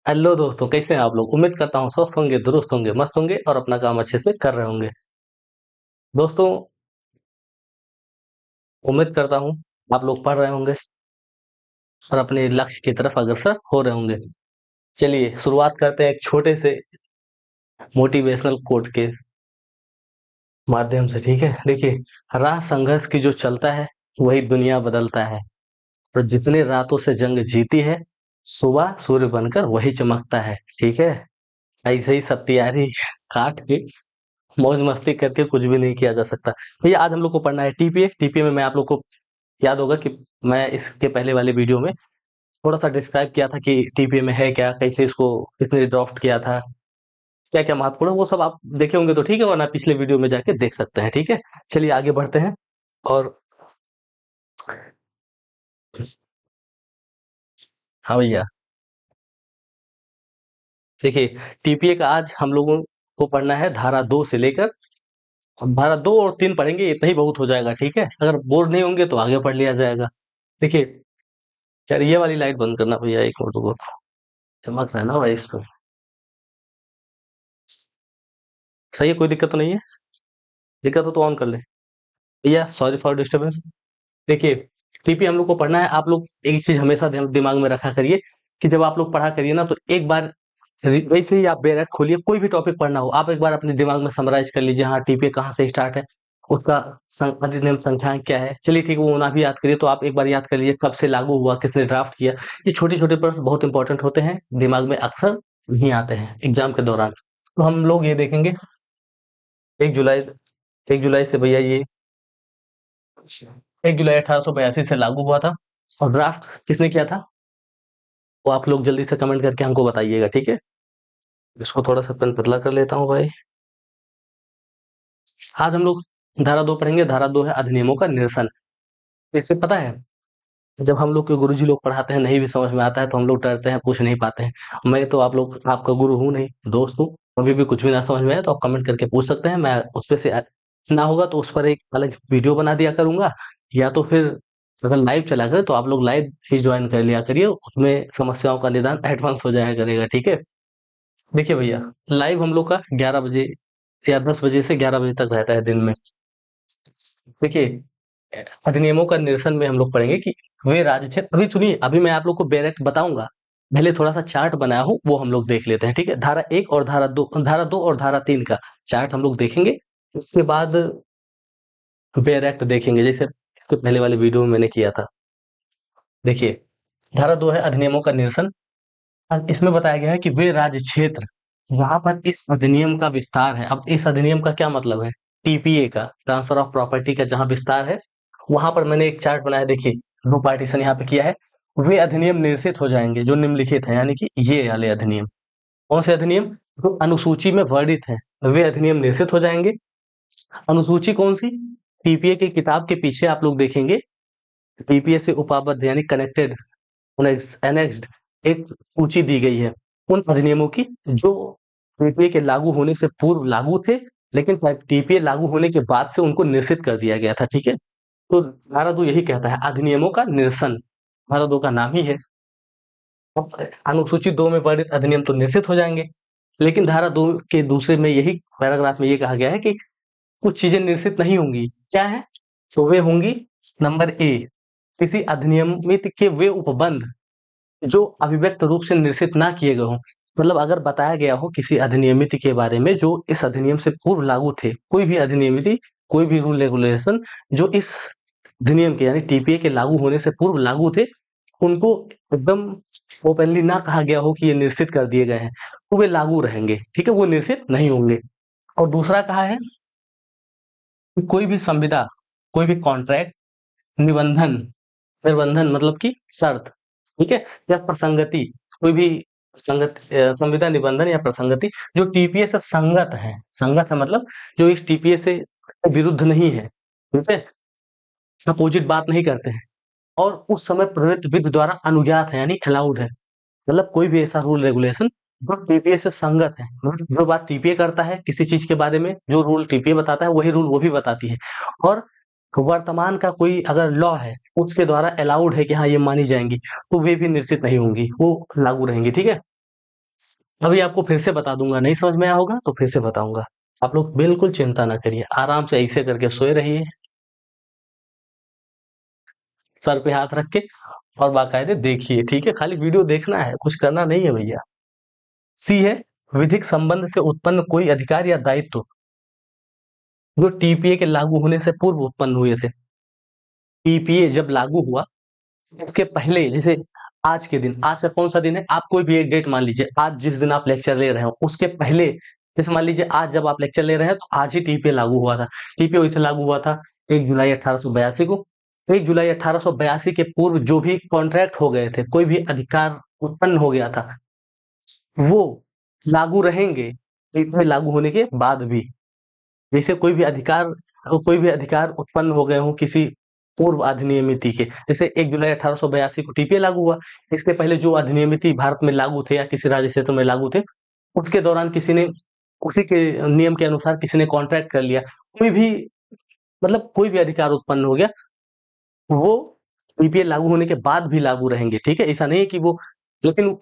Hello दोस्तों, कैसे हैं आप लोग? उम्मीद करता हूँ स्वस्थ होंगे, दुरुस्त होंगे, मस्त होंगे और अपना काम अच्छे से कर रहे होंगे। दोस्तों, उम्मीद करता हूँ आप लोग पढ़ रहे होंगे और अपने लक्ष्य की तरफ अग्रसर हो रहे होंगे। चलिए शुरुआत करते हैं एक छोटे से मोटिवेशनल कोट के माध्यम से। ठीक है, देखिए, राह संघर्ष की जो चलता है वही दुनिया बदलता है, और जितने रातों से जंग जीती है सुबह सूर्य बनकर वही चमकता है। ठीक है, ऐसे ही सब तैयारी काट के मौज मस्ती करके कुछ भी नहीं किया जा सकता। भैया आज हम लोग को पढ़ना है टीपीए। टीपीए में मैं आप लोग को याद होगा कि मैं इसके पहले वाले वीडियो में थोड़ा सा डिस्क्राइब किया था कि टीपीए में है क्या, कैसे इसको किसने ड्राफ्ट किया था, क्या क्या महत्वपूर्ण है, वो सब आप देखे होंगे तो ठीक है, वरना पिछले वीडियो में जाके देख सकते हैं। ठीक है, चलिए आगे बढ़ते हैं। और हाँ भैया, देखिए, टीपीए का आज हम लोगों को पढ़ना है धारा 2 से लेकर, हम धारा 2 और 3 पढ़ेंगे, इतना ही बहुत हो जाएगा। ठीक है, अगर बोर नहीं होंगे तो आगे पढ़ लिया जाएगा। देखिए, यार ये वाली लाइट बंद करना भैया, एक मिनट रुको, चमक रहा है ना भाई इस पे। सही है, कोई दिक्कत तो नहीं है? दिक्कत हो तो ऑन कर ले भैया, सॉरी फॉर डिस्टरबेंस। देखिए, टीपी हम लोग को पढ़ना है। आप लोग एक चीज हमेशा दिमाग में रखा करिए कि जब आप लोग पढ़ा करिए ना, तो एक बार वैसे ही आप बेरट खोलिए, कोई भी टॉपिक पढ़ना हो आप एक बार अपने दिमाग में समराइज कर लीजिए, हाँ टीपी कहाँ से स्टार्ट है, उसका अधिनियम संख्याएं क्या है। चलिए ठीक है, वो ना भी याद करिए तो आप एक बार याद कर लीजिए कब से लागू हुआ, किसने ड्राफ्ट किया। ये छोटे छोटे प्रश्न बहुत इंपॉर्टेंट होते हैं, दिमाग में अक्सर नहीं आते हैं एग्जाम के दौरान। तो हम लोग ये देखेंगे 1 जुलाई, 1 जुलाई से भैया ये 1 जुलाई 1882 से लागू हुआ था। और ड्राफ्ट किसने किया था वो आप लोग जल्दी से कमेंट करके हमको बताइएगा। ठीक है, इसको थोड़ा सा पेन पतला कर लेता हूँ भाई। आज हम लोग धारा 2 पढ़ेंगे। धारा 2 है अधिनियमों का निरसन। इससे पता है, जब हम लोग के गुरुजी लोग पढ़ाते हैं नहीं भी समझ में आता है तो हम लोग डरते हैं, पूछ नहीं पाते हैं। मैं तो आप लोग आपका गुरु हूँ नहीं, दोस्त हूँ। कभी भी कुछ भी ना समझ में आए तो आप कमेंट करके पूछ सकते हैं, मैं उस पे से ना होगा तो उस पर एक अलग वीडियो बना दिया करूंगा, या तो फिर अगर लाइव चला करे तो आप लोग लाइव ही ज्वाइन कर लिया करिए, उसमें समस्याओं का निदान एडवांस हो जाया करेगा। ठीक है, देखिए भैया, लाइव हम लोग का 11 बजे या 10 बजे से 11 बजे तक रहता है दिन में। देखिए, अधिनियमों का निरसन में हम लोग पढ़ेंगे कि वे राज्य क्षेत्र, अभी सुनिए, अभी मैं आप लोग को डायरेक्ट बताऊंगा, पहले थोड़ा सा चार्ट बनाया हूँ वो हम लोग देख लेते हैं। ठीक है, धारा 1 और धारा 2, धारा 2 और धारा 3 का चार्ट हम लोग देखेंगे। उसके बाद डायरेक्ट देखेंगे, जैसे इसके पहले वाले वीडियो में मैंने किया था। देखिए, धारा 2 है अधिनियमों का निरसन। अब इसमें बताया गया है कि वे राज्य क्षेत्र जहां पर इस अधिनियम का विस्तार है। अब इस अधिनियम का क्या मतलब है? टीपीए का, ट्रांसफर ऑफ प्रॉपर्टी का जहां विस्तार है, वहां पर मैंने एक चार्ट बनाया। देखिए, दो पार्टीशन यहाँ पे किया है। वे अधिनियम निरसित हो जाएंगे जो निम्नलिखित है, यानी कि ये वाले अधिनियम। कौन से अधिनियम? जो अनुसूची में वर्णित है वे अधिनियम निरसित हो जाएंगे। अनुसूची कौन सी? टीपीए की किताब के पीछे आप लोग देखेंगे, टीपीए से उपाबद्ध यानी कनेक्टेड, एनेक्स्ड एक सूची दी गई है उन अधिनियमों की जो टीपीए के लागू होने से पूर्व लागू थे, लेकिन टीपीए लागू होने के बाद से उनको निरसित कर दिया गया था। ठीक है, तो धारा 2 यही कहता है, अधिनियमों का निरसन, धारा 2 का नाम ही है। अब अनुसूची 2 में वर्णित अधिनियम तो निरसित हो जाएंगे, लेकिन धारा 2 के दूसरे में यही पैराग्राफ में ये कहा गया है कि कुछ चीजें निरसित नहीं होंगी। क्या है? तो वे होंगी, नंबर ए, किसी अधिनियमित के वे उपबंध जो अभिव्यक्त रूप से निरसित ना किए गए हों। मतलब अगर बताया गया हो किसी अधिनियमित के बारे में जो इस अधिनियम से पूर्व लागू थे, कोई भी अधिनियमित, कोई भी रूल रेगुलेशन जो इस अधिनियम के यानी टीपीए के लागू होने से पूर्व लागू थे, उनको एकदम ओपनली ना कहा गया हो कि ये निरसित कर दिए गए हैं, तो वे लागू रहेंगे। ठीक है, वो निरसित नहीं होंगे। और दूसरा कहा है कि कोई भी संविदा, कोई भी कॉन्ट्रैक्ट, निबंधन, निर्बंधन मतलब कि शर्त, ठीक है, या प्रसंगति, कोई भी संविदा, निबंधन या प्रसंगति जो टीपीए से संगत है, संगत है मतलब जो इस टीपीए से विरुद्ध नहीं है, ठीक है, अपोजिट बात नहीं करते हैं, और उस समय प्रवृत्त विधि द्वारा अनुज्ञात है यानी अलाउड है। मतलब कोई भी ऐसा रूल रेगुलेशन जो टीपीए से संगत है, मतलब जो बात टीपीए करता है किसी चीज के बारे में, जो रूल टीपीए बताता है वही रूल वो भी बताती है। और वर्तमान का कोई अगर लॉ है उसके द्वारा अलाउड है कि हाँ ये मानी जाएंगी, तो वे भी निश्चित नहीं होंगी, वो लागू रहेंगी। ठीक है, अभी आपको फिर से बता दूंगा, नहीं समझ में आया होगा तो फिर से बताऊंगा। आप लोग बिल्कुल चिंता ना करिए, आराम से ऐसे करके सोए रहिए, सर पे हाथ रख के, और बाकायदे देखिए, ठीक है? खाली वीडियो देखना है, कुछ करना नहीं है भैया। सी है, विधिक संबंध से उत्पन्न कोई अधिकार या दायित्व जो टीपीए के लागू होने से पूर्व उत्पन्न हुए थे। टीपीए जब लागू हुआ उसके पहले, जैसे आज के दिन, आज का कौन सा दिन है, आप कोई भी एक डेट मान लीजिए, आज जिस दिन आप लेक्चर ले रहे हो उसके पहले, जैसे मान लीजिए आज जब आप लेक्चर ले रहे हैं तो आज ही टीपीए लागू हुआ था। टीपीए वैसे लागू हुआ था 1 जुलाई 1882 को। 1 जुलाई 1882 के पूर्व जो भी कॉन्ट्रैक्ट हो गए थे, कोई भी अधिकार उत्पन्न हो गया था, वो लागू रहेंगे टीपीए लागू होने के बाद भी। जैसे कोई भी अधिकार उत्पन्न हो गए हों किसी पूर्व अधिनियमिति के, जैसे 1 जुलाई 1882 को टीपीए लागू हुआ, इसके पहले जो अधिनियमिति भारत में लागू थे या किसी राज्य क्षेत्र में लागू थे, उसके दौरान किसी ने उसी के नियम के अनुसार किसी ने कॉन्ट्रैक्ट कर लिया, कोई भी, मतलब कोई भी अधिकार उत्पन्न हो गया, वो टीपीए लागू होने के बाद भी लागू रहेंगे, ठीक है? ऐसा नहीं है कि वो, लेकिन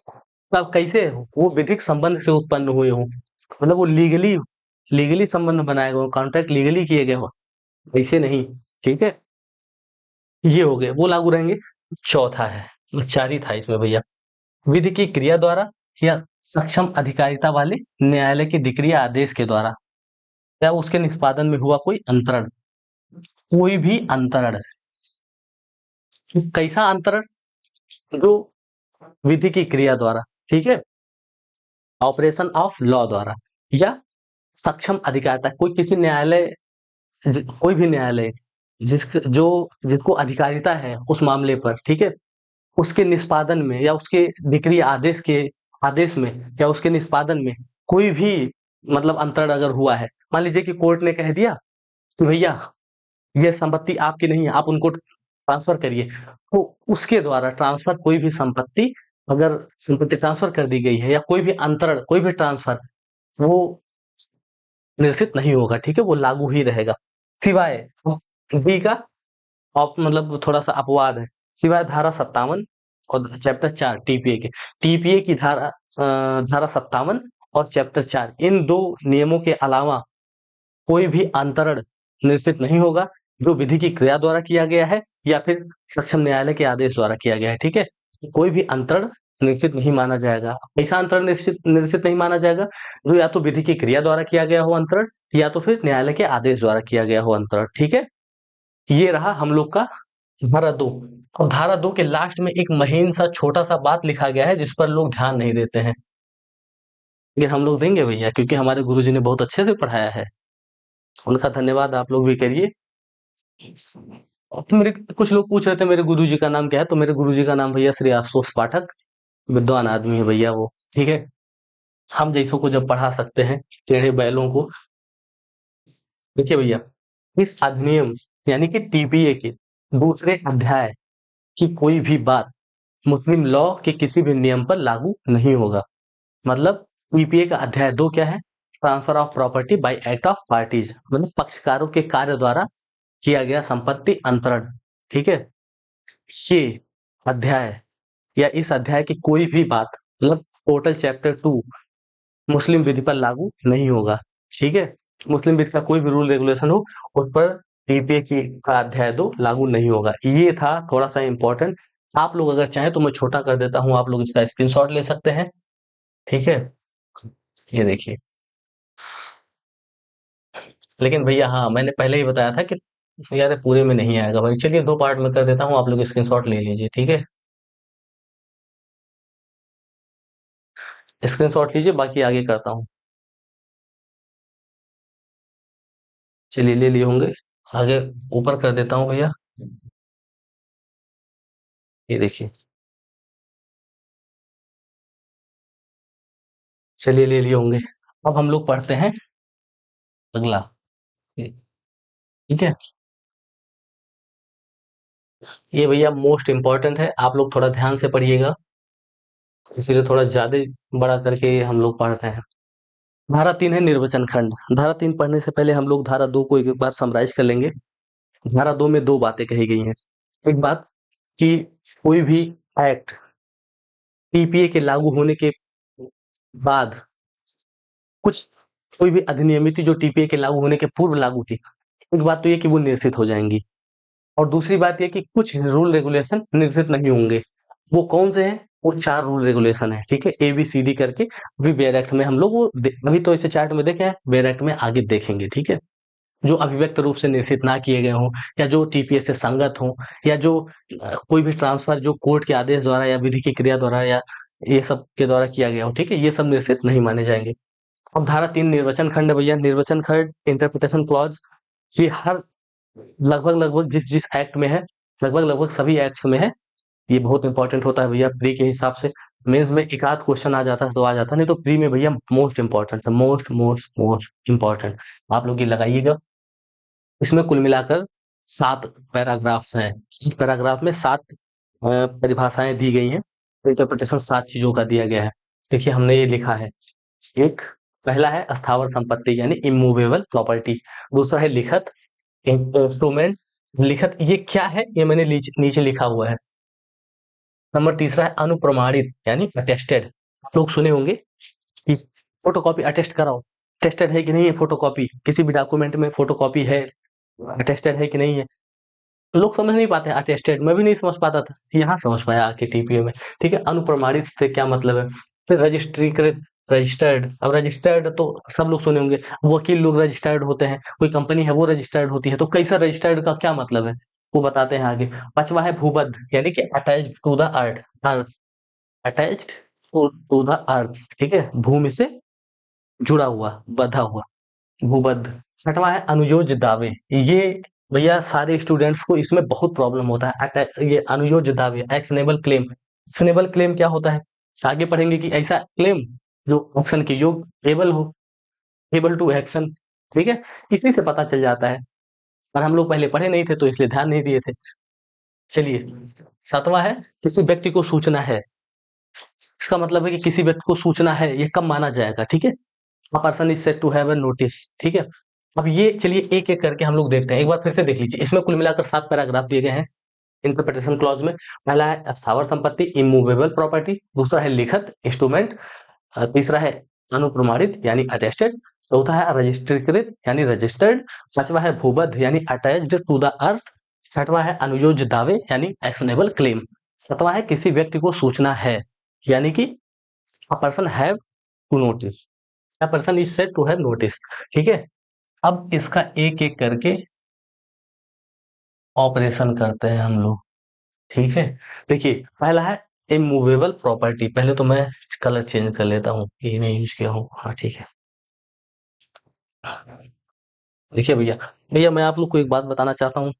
अब कैसे वो विधिक संबंध से उत्पन्न हुए हों, मतलब वो लीगली संबंध बनाए गए हों, कॉन्ट्रैक्ट लीगली किए गए हों, वैसे नहीं, ठीक है? ये हो गए, वो लागू रहेंगे। चौथा है, 4 ही था इसमें भैया, विधि की क्रिया द्वारा या सक्षम अधिकारिता वाले न्यायालय के डिक्री या आदेश के द्वारा, या उसके निष्पादन में हुआ कोई अंतरण, कोई भी अंतरण। कैसा अंतरण? जो विधि की क्रिया द्वारा, ठीक है, ऑपरेशन ऑफ लॉ द्वारा, या सक्षम अधिकारिता, कोई किसी न्यायालय, कोई भी न्यायालय जिसको अधिकारिता है उस मामले पर, ठीक है, उसके निष्पादन में या उसके डिक्री आदेश में या उसके निष्पादन में कोई भी, मतलब अंतरण अगर हुआ है, मान लीजिए कि कोर्ट ने कह दिया कि भैया ये संपत्ति आपकी नहीं है, आप उनको ट्रांसफर करिए, तो उसके द्वारा ट्रांसफर, कोई भी संपत्ति, अगर संपत्ति ट्रांसफर कर दी गई है या कोई भी अंतरण, कोई भी ट्रांसफर, वो निरसित नहीं होगा, ठीक है? वो लागू ही रहेगा, सिवाय बी का, मतलब थोड़ा सा अपवाद है, सिवाय धारा 57 और चैप्टर 4 टीपीए के। टीपीए की धारा 57 और चैप्टर 4, इन दो नियमों के अलावा कोई भी अंतरण निश्चित नहीं होगा, जो विधि की क्रिया द्वारा किया गया है या फिर सक्षम न्यायालय के आदेश द्वारा किया गया है, ठीक है? कोई भी अंतरण निश्चित नहीं माना जाएगा। ऐसा अंतरण निश्चित नहीं माना जाएगा जो या तो विधि की क्रिया द्वारा किया गया हो अंतरण, या तो फिर न्यायालय के आदेश द्वारा किया गया हो अंतरण, ठीक है? ये रहा हम लोग का धारा 2। और धारा 2 के लास्ट में एक महीन सा छोटा सा बात लिखा गया है जिस पर लोग ध्यान नहीं देते हैं, लेकिन हम लोग देंगे भैया, क्योंकि हमारे गुरुजी ने बहुत अच्छे से पढ़ाया है, उनका धन्यवाद आप लोग भी करिए। तो मेरे कुछ लोग पूछ रहे थे मेरे गुरुजी का नाम क्या है, तो मेरे गुरुजी का नाम भैया श्री आशुतोष पाठक, विद्वान आदमी है भैया वो, ठीक है? हम जैसों को जब पढ़ा सकते हैं, टेढ़े बैलों को। देखिए भैया, इस अधिनियम यानी कि टीपीए के दूसरे अध्याय की कोई भी बात मुस्लिम लॉ के किसी भी नियम पर लागू नहीं होगा। मतलब टीपीए का अध्याय 2 क्या है? Transfer of property bye act of parties, मतलब पक्षकारों के कार्य द्वारा किया गया संपत्ति अंतरण, ठीक है? ये अध्याय या इस अध्याय की कोई भी बात, मतलब टोटल चैप्टर 2 मुस्लिम विधि पर लागू नहीं होगा, ठीक है? मुस्लिम विधि का कोई भी रूल रेगुलेशन हो, उस पर टीपीए की का अध्याय 2 लागू नहीं होगा। ये था थोड़ा सा इंपॉर्टेंट। आप लोग अगर चाहें तो मैं छोटा कर देता हूँ, आप लोग इसका स्क्रीनशॉट ले सकते हैं, ठीक है? ये देखिए, लेकिन भैया हाँ, मैंने पहले ही बताया था कि यार पूरे में नहीं आएगा भाई। चलिए 2 पार्ट में कर देता हूँ, आप लोग स्क्रीनशॉट ले लीजिए, ठीक है? स्क्रीनशॉट लीजिए, बाकी आगे करता हूँ। चलिए ले लिए होंगे, आगे ऊपर कर देता हूँ भैया। ये देखिए, चलिए ले लिए होंगे। अब हम लोग पढ़ते हैं अगला, ठीक है? ये भैया मोस्ट इम्पोर्टेंट है, आप लोग थोड़ा ध्यान से पढ़िएगा, इसीलिए थोड़ा ज्यादा बड़ा करके हम लोग पढ़ रहे हैं। धारा 3 है निर्वचन खंड। धारा 3 पढ़ने से पहले हम लोग धारा 2 को एक बार समराइज कर लेंगे। धारा 2 में 2 बातें कही गई हैं। एक बात कि कोई भी एक्ट टीपीए के लागू होने के बाद कुछ कोई भी अधिनियमित जो टीपीए के लागू होने के पूर्व लागू थी, एक बात तो ये कि वो निरसित हो जाएंगी, और दूसरी बात ये कि कुछ रूल रेगुलेशन निरसित नहीं होंगे। वो कौन से हैं? वो 4 रूल रेगुलेशन है, ठीक है, एबीसीडी करके। अभी बेयर एक्ट में हम लोग अभी तो इसे चार्ट में देखे हैं, बेयर एक्ट में आगे देखेंगे, ठीक है। जो अभिव्यक्त रूप से निरसित ना किए गए हों, या जो टीपीएस से संगत हों, या जो कोई भी ट्रांसफर जो कोर्ट के आदेश द्वारा या विधि की क्रिया द्वारा या ये सब के द्वारा किया गया हो, ठीक है, ये सब निरसित नहीं माने जाएंगे। अब धारा 3 निर्वचन खंड है भैया, निर्वचन खंड इंटरप्रिटेशन क्लॉज, ये हर लगभग लगभग जिस जिस एक्ट में है, लगभग लगभग सभी एक्ट्स में है। ये बहुत इंपॉर्टेंट होता है भैया प्री के हिसाब से। मेंस में एक आध क्वेश्चन आ जाता है तो आ जाता है, नहीं तो प्री में भैया मोस्ट इंपॉर्टेंट है, मोस्ट मोस्ट मोस्ट इंपॉर्टेंट। आप लोग ये लगाइएगा। इसमें कुल मिलाकर 7 पैराग्राफ्स हैं। 7 पैराग्राफ में 7 परिभाषाएं दी गई हैं। इंटरप्रिटेशन 7 चीजों का दिया गया है। देखिए हमने ये लिखा है। एक पहला है अस्थावर संपत्ति यानी इमूवेबल प्रॉपर्टी। दूसरा है लिखत, इंस्ट्रूमेंट। लिखत ये क्या है, ये मैंने नीचे लिखा हुआ है। नंबर तीसरा है अनुप्रमाणित यानी अटेस्टेड। आप लोग सुने होंगे कि फोटोकॉपी अटेस्ट कराओ, अटेस्टेड है कि नहीं है फोटोकॉपी, किसी भी डॉक्यूमेंट में फोटोकॉपी है, अटेस्टेड है कि नहीं है। लोग समझ नहीं पाते हैं अटेस्टेड, मैं भी नहीं समझ पाता था, यहाँ समझ पाया आके टीपीए में, ठीक है। अनुप्रमाणित से क्या मतलब है? फिर रजिस्ट्रीकृत, रजिस्टर्ड। अब रजिस्टर्ड तो सब लोग सुने होंगे, वकील लोग रजिस्टर्ड होते हैं, कोई कंपनी है वो रजिस्टर्ड होती है, तो कैसा रजिस्टर्ड का क्या मतलब है वो बताते हैं आगे। पांचवा है भूबद्ध यानी कि attached to the earth, earth, attached to the earth, ठीक है, भूमि से जुड़ा हुआ, बंधा हुआ, भूबद्ध। छठवां है अनुयोज्य दावे। ये भैया सारे स्टूडेंट्स को इसमें बहुत प्रॉब्लम होता है। ये अनुयोज्य दावे, एक्शनेबल क्लेम। एक्शनेबल क्लेम क्या होता है, आगे पढ़ेंगे कि ऐसा क्लेम जो एक्शन के योग्य, एबल हो, एबल टू एक्शन, ठीक है, इसी से पता चल जाता है। और हम लोग पहले पढ़े नहीं थे तो इसलिए ध्यान नहीं दिए थे। चलिए, सातवां है किसी व्यक्ति को सूचना है। इसका मतलब है कि किसी व्यक्ति को सूचना है, ये कब माना जाएगा, ठीक है। A person is said to have a notice, ठीक है। अब ये चलिए एक एक करके हम लोग देखते हैं, एक बार फिर से देख लीजिए। इसमें कुल मिलाकर 7 पैराग्राफ दिए गए हैं इंटरप्रिटेशन क्लॉज में। पहला है स्थावर संपत्ति इमूवेबल प्रॉपर्टी, दूसरा है लिखत इंस्ट्रूमेंट, तीसरा है अनुप्रमाणित यानी अटेस्टेड, चौथा है रजिस्ट्रीकृत यानी रजिस्टर्ड, पांचवा है भूबद्ध यानी अटैच्ड टू द अर्थ, छठवां है अनुयोज्य दावे यानी एक्शनेबल क्लेम, सातवां है किसी व्यक्ति को सूचना है यानी कि a person have to notice, a person is said to have notice, ठीक है। अब इसका एक एक करके ऑपरेशन करते हैं हम लोग, ठीक है। देखिए पहला है इमूवेबल प्रॉपर्टी। पहले तो मैं कलर चेंज कर लेता हूँ, ये नहीं यूज किया हूँ, हाँ ठीक है। देखिए भैया, भैया मैं आप लोग को एक बात बताना चाहता हूँ,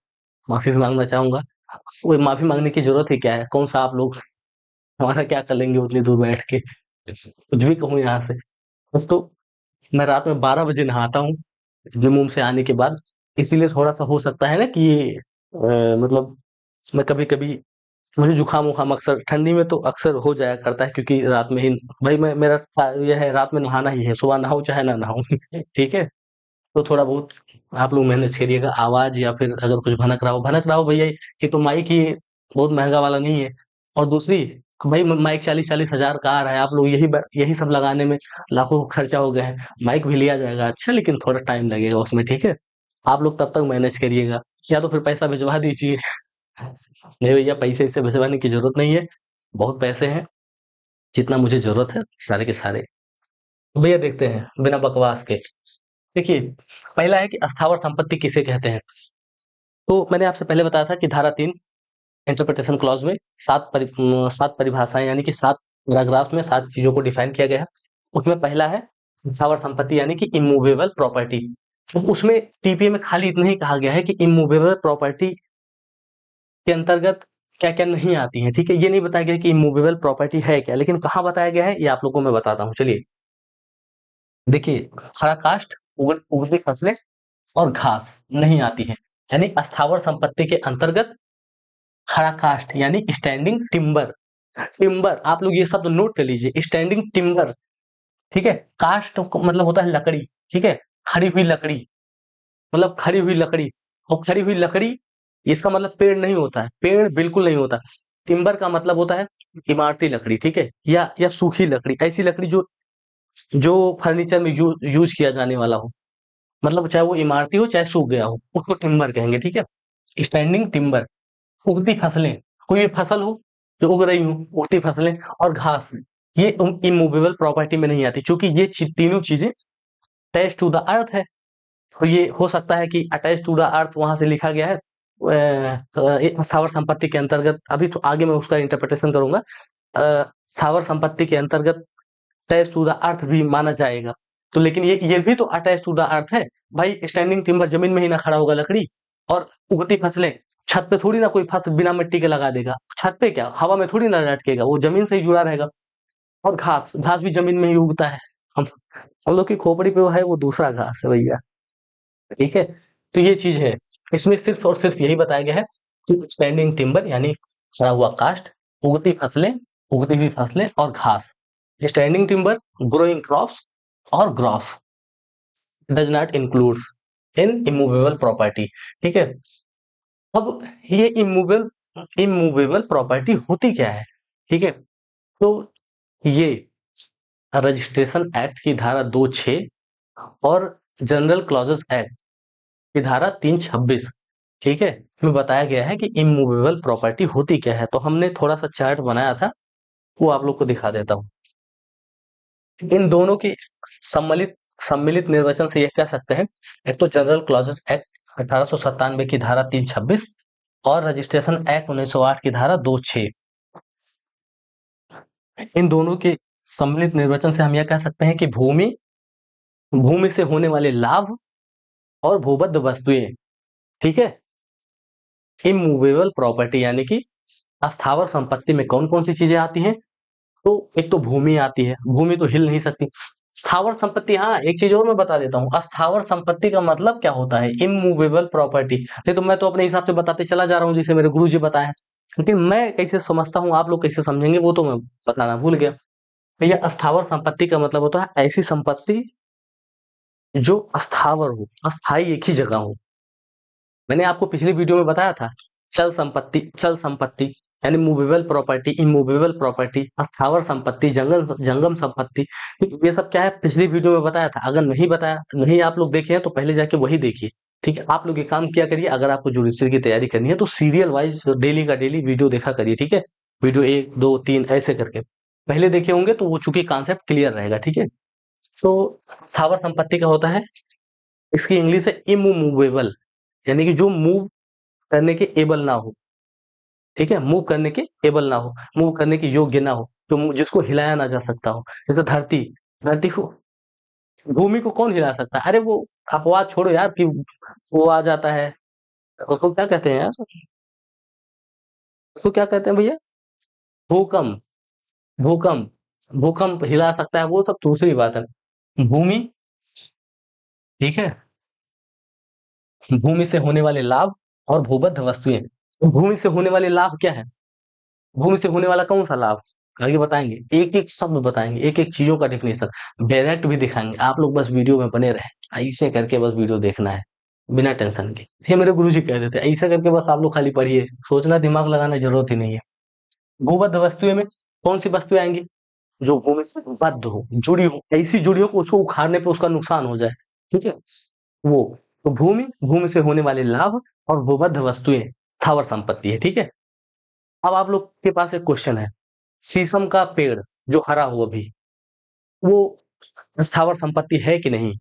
माफी भी मांगना चाहूंगा। वो माफी मांगने की जरूरत ही क्या है, कौन सा आप लोग हमारा क्या कर लेंगे उतनी दूर बैठ के, कुछ भी कहूँ यहाँ से। अब तो मैं रात में 12 बजे नहाता हूँ जिम उम से आने के बाद, इसीलिए थोड़ा सा हो सकता है ना कि ये मतलब मैं कभी कभी, मुझे जुकाम उखाम अक्सर ठंडी में तो अक्सर हो जाया करता है, क्योंकि रात में ही भाई मैं मेरा यह है रात में नहाना ही है, सुबह नहाऊं चाहे ना नहाऊं ठीक है। तो थोड़ा बहुत आप लोग मैनेज करिएगा, आवाज या फिर अगर कुछ भनक रहा हो भैया, कि तो माइक ही बहुत महंगा वाला नहीं है। और दूसरी, भाई माइक 40-40 हजार का आ रहा है, आप लोग यही सब लगाने में लाखों खर्चा हो गए हैं। माइक भी लिया जाएगा अच्छा, लेकिन थोड़ा टाइम लगेगा उसमें, ठीक है। आप लोग तब तक मैनेज करिएगा, या तो फिर पैसा भिजवा दीजिए नहीं भैया, पैसे इसे भिजवाने की जरूरत नहीं है, बहुत पैसे हैं, जितना मुझे जरूरत है सारे के सारे। भैया देखते हैं बिना बकवास के। देखिए पहला है कि अस्थावर संपत्ति किसे कहते हैं। तो मैंने आपसे पहले बताया था कि धारा 3 इंटरप्रिटेशन क्लॉज में 7 परिभाषाएं यानी कि 7 पैराग्राफ में 7 चीजों को डिफाइन किया गया है। उसमें पहला है अस्थावर संपत्ति यानी कि इमूवेबल प्रॉपर्टी। अब उसमें टीपीए में खाली इतना ही कहा गया है कि इमूवेबल प्रॉपर्टी के अंतर्गत क्या क्या नहीं आती है, ठीक है। ये नहीं बताया गया कि इमूवेबल प्रॉपर्टी है क्या, लेकिन कहाँ बताया गया है ये आप लोगों को मैं बताता हूँ। चलिए देखिए, खड़ा काष्ठ, उगती फसलें और घास नहीं आती है, यानी अस्थावर संपत्ति के अंतर्गत खड़ा काष्ठ यानी स्टैंडिंग टिम्बर। टिम्बर आप लोग ये शब्द नोट कर लीजिए, स्टैंडिंग टिम्बर, ठीक है। काष्ठ मतलब होता है लकड़ी, ठीक है, खड़ी हुई लकड़ी, मतलब खड़ी हुई लकड़ी। और खड़ी हुई लकड़ी इसका मतलब पेड़ नहीं होता है, पेड़ बिल्कुल नहीं होता। टिम्बर का मतलब होता है इमारती लकड़ी, ठीक है, या सूखी लकड़ी, ऐसी लकड़ी जो जो फर्नीचर में यूज किया जाने वाला हो, मतलब चाहे वो इमारती हो चाहे सूख गया हो, उसको टिम्बर कहेंगे, ठीक है। स्टैंडिंग टिम्बर, उगती फसलें, कोई भी फसल हो जो उग रही हो, उगती फसलें और घास, ये इमूवेबल प्रॉपर्टी में नहीं आती, क्योंकि ये तीनों चीजें अटैच टू द अर्थ है। तो ये हो सकता है कि अटैच टू द अर्थ वहां से लिखा गया है स्थावर संपत्ति के अंतर्गत, अभी तो आगे मैं उसका इंटरप्रिटेशन करूंगा। स्थावर संपत्ति के अंतर्गत अटैच टू द अर्थ भी माना जाएगा। तो लेकिन ये भी तो अटैच टू द अर्थ है भाई। स्टैंडिंग टिम्बर जमीन में ही ना खड़ा होगा लकड़ी, और उगती फसलें छत पे थोड़ी ना कोई फसल बिना मिट्टी के लगा देगा, छत पे क्या हवा में थोड़ी ना लटकेगा, वो जमीन से ही जुड़ा रहेगा। और घास, घास भी जमीन में ही उगता है। हम हम लोग की खोपड़ी पे वो है, वो दूसरा घास है भैया, ठीक है। तो ये चीज है, इसमें सिर्फ और सिर्फ यही बताया गया है कि स्टैंडिंग टिम्बर यानी खड़ा हुआ काष्ठ, उगती फसलें, उगती हुई फसलें और घास। स्टैंडिंग टिम्बर, ग्रोइंग क्रॉप्स और gross does not includes in immovable property, ठीक है। अब ये इमूवेबल इमूवेबल प्रॉपर्टी होती क्या है, ठीक है। तो ये रजिस्ट्रेशन एक्ट की धारा 2(6) और जनरल क्लॉजेस एक्ट की धारा 3(26), ठीक है, में बताया गया है कि इमूवेबल प्रॉपर्टी होती क्या है। तो हमने थोड़ा सा चार्ट बनाया था, वो आप लोग को दिखा देता हूँ। इन दोनों की सम्मिलित सम्मिलित निर्वचन से ये कह सकते हैं, एक तो जनरल क्लॉजेस एक्ट 1897 की धारा 3(26) और रजिस्ट्रेशन एक्ट 1908 की धारा 2(6), इन दोनों के सम्मिलित निर्वचन से हम यह कह सकते हैं कि भूमि, भूमि से होने वाले लाभ और भूबद्ध वस्तुएं, ठीक है, इमूवेबल प्रॉपर्टी यानी कि अस्थावर संपत्ति में कौन कौन सी चीजें आती हैं। तो एक तो भूमि आती है, भूमि तो हिल नहीं सकती। स्थावर संपत्ति, हाँ एक चीज और मैं बता देता हूँ, अस्थावर संपत्ति का मतलब क्या होता है, इमूवेबल प्रॉपर्टी। नहीं तो मैं तो अपने हिसाब से बताते चला जा रहा हूँ जिसे मेरे गुरु जी बताए, लेकिन मैं कैसे समझता हूँ, आप लोग कैसे समझेंगे वो तो मैं बताना भूल गया। भैया अस्थावर संपत्ति का मतलब होता है ऐसी संपत्ति जो अस्थावर हो, अस्थाई एक ही जगह हो। मैंने आपको पिछली वीडियो में बताया था, चल संपत्ति यानी मूवेबल प्रॉपर्टी, इमूवेबल प्रॉपर्टी, अस्थावर संपत्ति, जंगम जंगम संपत्ति, ये सब क्या है पिछली वीडियो में बताया था। अगर नहीं बताया, नहीं आप लोग देखे हैं तो पहले जाके वही देखिए, ठीक है। आप लोग ये काम किया करिए, अगर आपको जुडिशरी की तैयारी करनी है तो सीरियल वाइज डेली का डेली वीडियो देखा करिए, ठीक है। वीडियो 1 2 3 ऐसे करके पहले देखे होंगे तो वो चूंकि कॉन्सेप्ट क्लियर रहेगा, ठीक है। तो स्थावर संपत्ति का होता है, इसकी इंग्लिश है इमूवेबल, यानी कि जो मूव करने के एबल ना हो, ठीक है, मूव करने के एबल ना हो, मूव करने के योग्य ना हो, जो जिसको हिलाया ना जा सकता हो। जैसे धरती, धरती को, भूमि को कौन हिला सकता है, अरे वो अपवाद छोड़ो यार कि वो आ जाता है, उसको क्या कहते हैं यार, उसको क्या कहते हैं भैया, भूकंप, भूकंप, भूकंप हिला सकता है, वो सब दूसरी बात है। भूमि, ठीक है, भूमि से होने वाले लाभ और भूबद्ध वस्तुएं। भूमि से होने वाले लाभ क्या है, भूमि से होने वाला कौन सा लाभ, आगे बताएंगे, एक एक शब्द बताएंगे, एक एक चीजों का डेफिनेशन डायरेक्ट भी दिखाएंगे। आप लोग बस वीडियो में बने रहे, ऐसे करके बस वीडियो देखना है बिना टेंशन के। ये मेरे गुरुजी कह देते हैं, ऐसे करके बस आप लोग खाली पढ़िए, सोचना दिमाग लगाना जरूरत ही नहीं है। भूबद्ध वस्तुएं में कौन सी वस्तुएं आएंगी, जो भूमि से बद्ध हो, जुड़ी हो, ऐसी जुड़ी हो कि उसको उखाड़ने पे उसका नुकसान हो जाए, ठीक है, वो। तो भूमि, भूमि से होने वाले लाभ और भूबद्ध वस्तुएं स्थावर संपत्ति है, ठीक है। अब आप लोग के पास एक क्वेश्चन है, शीशम का पेड़ जो हरा हो अभी, वो स्थावर संपत्ति है कि नहीं,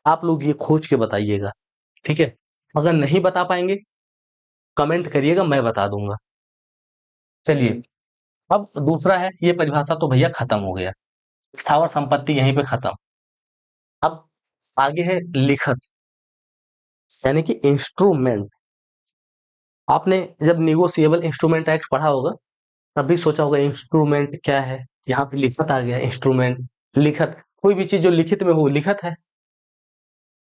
आप लोग ये खोज के बताइएगा, ठीक है। अगर नहीं बता पाएंगे कमेंट करिएगा, मैं बता दूंगा। चलिए, अब दूसरा है, ये परिभाषा तो भैया खत्म हो गया, स्थावर संपत्ति यहीं पे खत्म। अब आगे है लिखत, यानी कि इंस्ट्रूमेंट। आपने जब निगोशिएबल इंस्ट्रूमेंट एक्ट पढ़ा होगा तभी सोचा होगा इंस्ट्रूमेंट क्या है, यहाँ पे लिखत आ गया, इंस्ट्रूमेंट, लिखत, कोई भी चीज जो लिखित में हो लिखत है,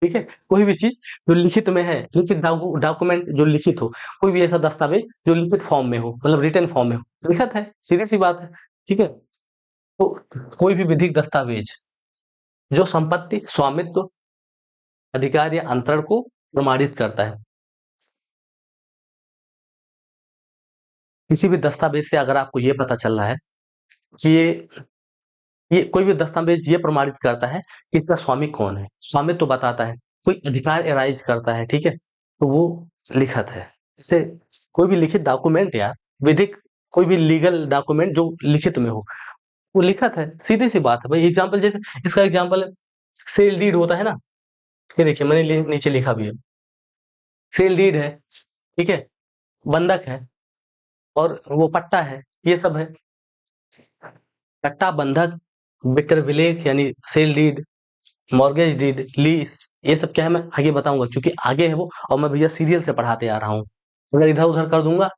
ठीक है। कोई भी चीज जो लिखित में है, लिखित डॉक्यूमेंट जो लिखित हो, कोई भी ऐसा दस्तावेज जो लिखित फॉर्म में हो, मतलब रिटन फॉर्म में हो, लिखत है, सीधी सी बात है, ठीक है। तो कोई भी विधिक दस्तावेज जो संपत्ति, स्वामित्व, अधिकार या अंतरण को प्रमाणित करता है, किसी भी दस्तावेज से अगर आपको ये पता चल रहा है कि ये ये कोई भी दस्तावेज ये प्रमाणित करता है कि इसका स्वामी कौन है, स्वामित्व तो बताता है, कोई अधिकार एराइज करता है, ठीक है? तो वो लिखत है। जैसे कोई भी लिखित डॉक्यूमेंट या विधिक कोई भी लीगल डॉक्यूमेंट जो लिखित में हो, वो लिखत है, सीधी-सी बात है भाई। एग्ज़ाम्पल जैसे इसका एग्ज़ाम्पल है, सेल डीड होता है ना, ये देखिए मैंने नीचे लिखा भी है, सेल डीड है, ठीक है? बंधक है और वो पट्टा है, ये सब है। पट्टा, बंधक, विक्रय विलेख यानी sale deed, mortgage deed, lease, ये सब क्या है मैं आगे बताऊँगा क्योंकि आगे है वो और मैं भैया सीरियल से पढ़ाते आ रहा हूँ। अगर इधर-उधर कर दूँगा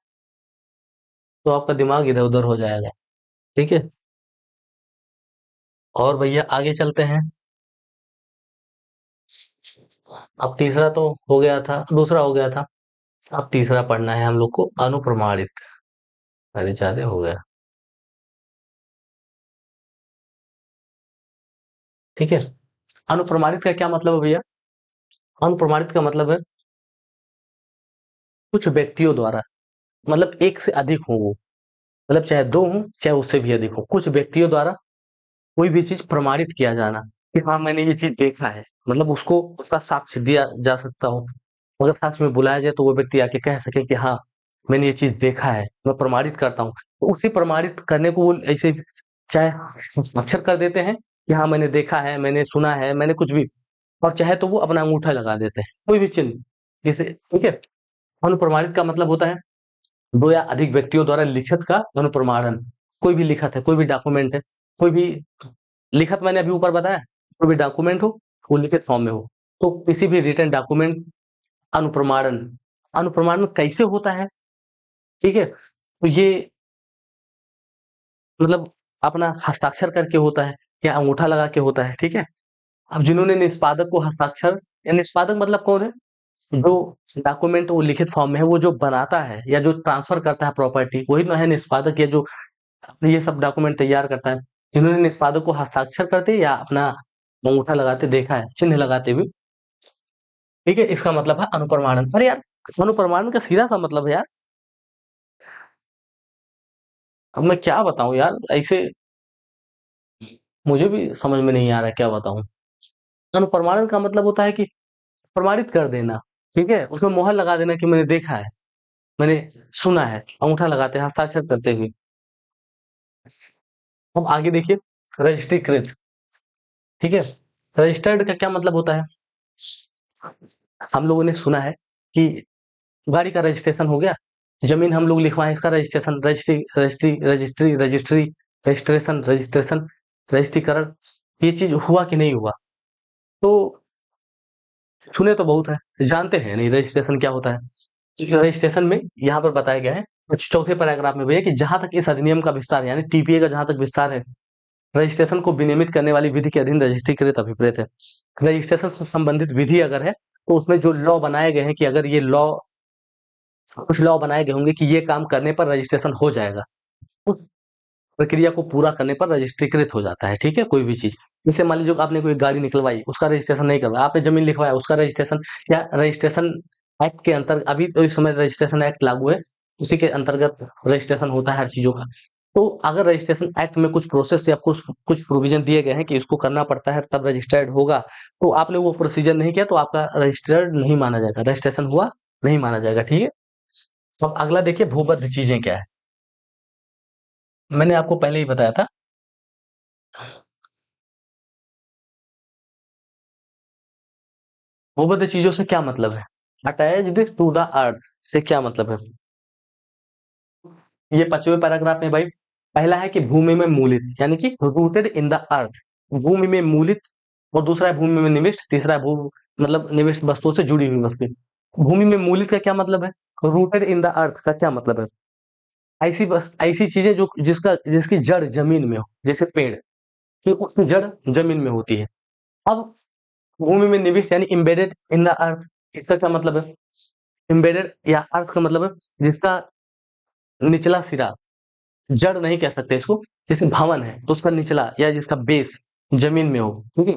तो आपका दिमाग इधर-उधर हो जाएगा, ठीक है? और भैया आगे चलते हैं। अब तीसरा तो हो गया था, दूसरा हो गया था। अब तीसरा पढ़ना है हम लोग को अनुप्रमाणित। अरे ज़्यादा हो गया, ठीक है? अनुप्रमाणित का क्या मतलब है भैया? अनुप्रमाणित का मतलब है कुछ व्यक्तियों द्वारा, मतलब एक से अधिक हो वो, मतलब चाहे 2 हों, चाहे उससे भी अधिक हो, कुछ व्यक्तियों द्वारा कोई भी चीज़ प्रमाणित किया जाना कि हाँ, मैंने ये चीज़ देखा है। मतलब उसको उसका साक्ष्य दिया जा सकता हो। अगर साक्ष्य में बुलाया जाए तो वो व्यक्ति आके कह सके कि हाँ, मैंने ये चीज़ देखा है, मैं प्रमाणित करता हूँ। तो उसी प्रमाणित करने को वो ऐसे चाहे हस्ताक्षर कर देते हैं कि हाँ, मैंने देखा है, मैंने सुना है, मैंने कुछ भी और चाहे तो वो अपना अंगूठा लगा देते हैं, कोई भी चिन्ह। जैसे ठीक है? अनुप्रमाणित का मतलब होता है 2 या अधिक व्यक्तियों द्वारा लिखित का अनुप्रमाणन। कोई भी लिखत है, कोई भी डॉक्यूमेंट है, कोई भी लिखत मैंने अभी ऊपर बताया, कोई भी डॉक्यूमेंट हो, वो लिखित फॉर्म में हो। तो किसी भी रिटन डॉक्यूमेंट अनुप्रमाणन, अनुप्रमाणन कैसे होता है, ठीक है? तो ये मतलब अपना हस्ताक्षर करके होता है या अंगूठा लगा के होता है, ठीक है? अब जिन्होंने निष्पादक को हस्ताक्षर या निष्पादक मतलब कौन है? जो डॉक्यूमेंट वो लिखित फॉर्म में है, वो जो बनाता है या जो ट्रांसफर करता है प्रॉपर्टी, वही तो है निष्पादक या जो ये सब डॉक्यूमेंट तैयार करता है। इन्होंने निष्पादक को हस्ताक्षर करते या अपना अंगूठा लगाते देखा है, चिन्ह लगाते हुए, ठीक है? इसका मतलब है अनुप्रमाणन। अरे यार, अनुप्रमाणन का सीधा-सा मतलब है यार, अब मैं क्या बताऊँ यार, ऐसे मुझे भी समझ में नहीं आ रहा है क्या बताऊँ? अनुप्रमाणन का मतलब होता है कि प्रमाणित कर देना, ठीक है? उसमें मुहर लगा देना कि मैंने देखा है, मैंने सुना है, अंगूठा लगाते हैं, हस्ताक्षर करते हुए। अब आगे देखिए रजिस्ट्रीकृत, ठीक है? रजिस्टर्ड का क्या मतलब होता है? हम लोगों ने सुना है कि गाड़ी का रजिस्ट्रेशन हो गया, ज़मीन हम लोग लिखवाएँ इसका रजिस्ट्रेशन, रजिस्ट्रेशन, रजिस्ट्रीकरण, ये चीज़ हुआ कि नहीं हुआ? तो सुने तो बहुत है, जानते हैं नहीं रजिस्ट्रेशन क्या होता है? रजिस्ट्रेशन में यहाँ पर बताया गया है, चौथे पैराग्राफ में भैया कि जहाँ तक इस अधिनियम का विस्तार है, यानी टीपीए का जहाँ तक विस्तार है, रजिस्ट्रेशन को विनियमित करने वाली विधि के अधीन रजिस्ट्रीकृत अभिप्रेत है। रजिस्ट्रेशन से संबंधित विधि अगर है, तो उसमें जो लॉ बनाए गए हैं कि अगर ये लॉ कुछ लॉ बनाए गए होंगे कि ये काम करने पर रजिस्ट्रेशन हो जाएगा। उस प्रक्रिया को पूरा करने पर रजिस्ट्रीकृत हो जाता है, ठीक है? कोई भी चीज़। जैसे मान लीजिए आपने कोई गाड़ी निकलवाई, उसका रजिस्ट्रेशन नहीं करवाया, आपने ज़मीन लिखवाया, उसका रजिस्ट्रेशन या रजिस्ट्रेशन एक्ट के अभी तो इस समय रजिस्ट्रेशन एक्ट लागू है, उसी के अंतर्गत रजिस्ट्रेशन होता है हर चीज़ों का। तो अगर रजिस्ट्रेशन एक्ट में कुछ प्रोसेस या कुछ कुछ प्रोविज़न दिए गए हैं कि इसको करना पड़ता है तब रजिस्टर्ड होगा, तो आपने वो प्रोसीजर नहीं किया तो आपका रजिस्टर्ड नहीं माना जाएगा, रजिस्ट्रेशन हुआ नहीं माना जाएगा, ठीक है? तो अब अगला देखिए भूबद्ध चीज़ें क्या है? मैंने आपको पहले ही बताया था, भूमध्य चीजों से क्या मतलब है? अटैच्ड टू द अर्थ से क्या मतलब है? ये 5वें पैराग्राफ में भाई पहला है कि भूमि में मूलित यानी कि रूटेड इन द अर्थ, भूमि में मूलित, और दूसरा है भूमि में निविष्ट, तीसरा है भू मतलब निविष्ट वस्तुओं से जुड़ी हुई वस्तु। भूमि में मूलित का क्या मतलब है? रूटेड इन द अर्थ का क्या मतलब है? ऐसी चीजें जो जिसकी जड़ जमीन में हो, जैसे पेड़ कि उसकी जड़ जमीन में होती है। अब भूमि में निविष्ट यानी एम्बेडेड इन द अर्थ, इसका क्या मतलब है? एम्बेडेड या अर्थ का मतलब है जिसका निचला सिरा, जड़ नहीं कह सकते इसको, जैसे भवन है तो उसका निचला या जिसका बेस जमीन में हो, ठीक है?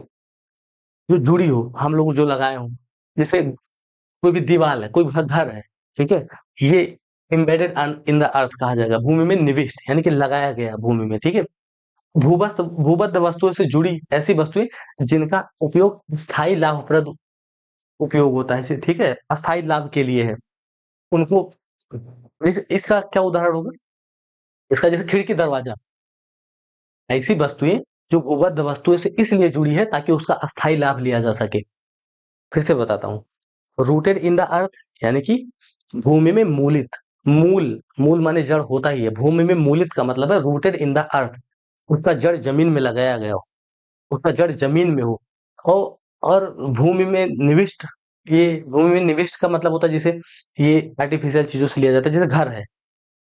जो जुड़ी हो, हम लोग जो लगाए हो, जैसे कोई भी दीवार है, कोई घर है, ठीक है? ये एम्बेडेड इन द अर्थ कहा जाएगा, भूमि में निविष्ट यानी कि लगाया गया भूमि में, ठीक है? भूबद्ध वस्तुओं से जुड़ी ऐसी वस्तुएं जिनका उपयोग स्थायी लाभप्रद उपयोग होता है, ठीक है, अस्थायी लाभ के लिए है उनको। इसका क्या उदाहरण होगा? इसका जैसे खिड़की दरवाजा, ऐसी वस्तुएं जो भूबद्ध वस्तुओं से इसलिए जुड़ी है ताकि उसका अस्थायी लाभ लिया जा सके। फिर से बताता हूँ, रूटेड इन द अर्थ यानी कि भूमि में मूलित, मूल माने जड़ होता ही है, भूमि में मूलित का मतलब है रूटेड इन द अर्थ, उसका जड़ जमीन में लगाया गया हो, उसका जड़ जमीन में हो। और भूमि में निविष्ट, ये भूमि में निविष्ट का मतलब होता है जैसे ये आर्टिफिशियल चीजों से लिया जाता है, जैसे घर है,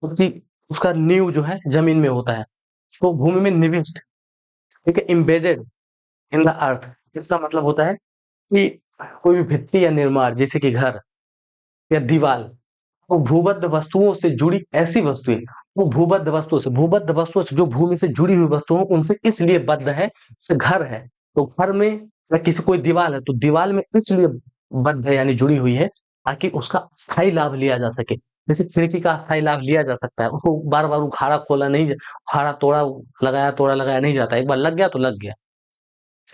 उसकी उसका नींव जो है जमीन में होता है, तो भूमि में निविष्ट, ठीक है, एम्बेडेड इन द अर्थ, इसका मतलब होता है कि कोई भी भित्ति या निर्माण जैसे कि घर या दीवार, वो भूबद्ध वस्तुओं से जुड़ी ऐसी वस्तुएं, वो भूबद्ध वस्तुओं से जो भूमि से जुड़ी हुई वस्तुओं उनसे इसलिए बद्ध है, जैसे घर है तो घर में, या किसी कोई दीवार है तो दीवार में इसलिए बद्ध है यानी जुड़ी हुई है ताकि उसका स्थायी लाभ लिया जा सके। जैसे खिड़की का स्थायी लाभ लिया जा सकता है, उसको बार बार उखाड़ा खोला नहीं उखाड़ा तोड़ा लगाया नहीं जाता, एक बार लग गया तो लग गया।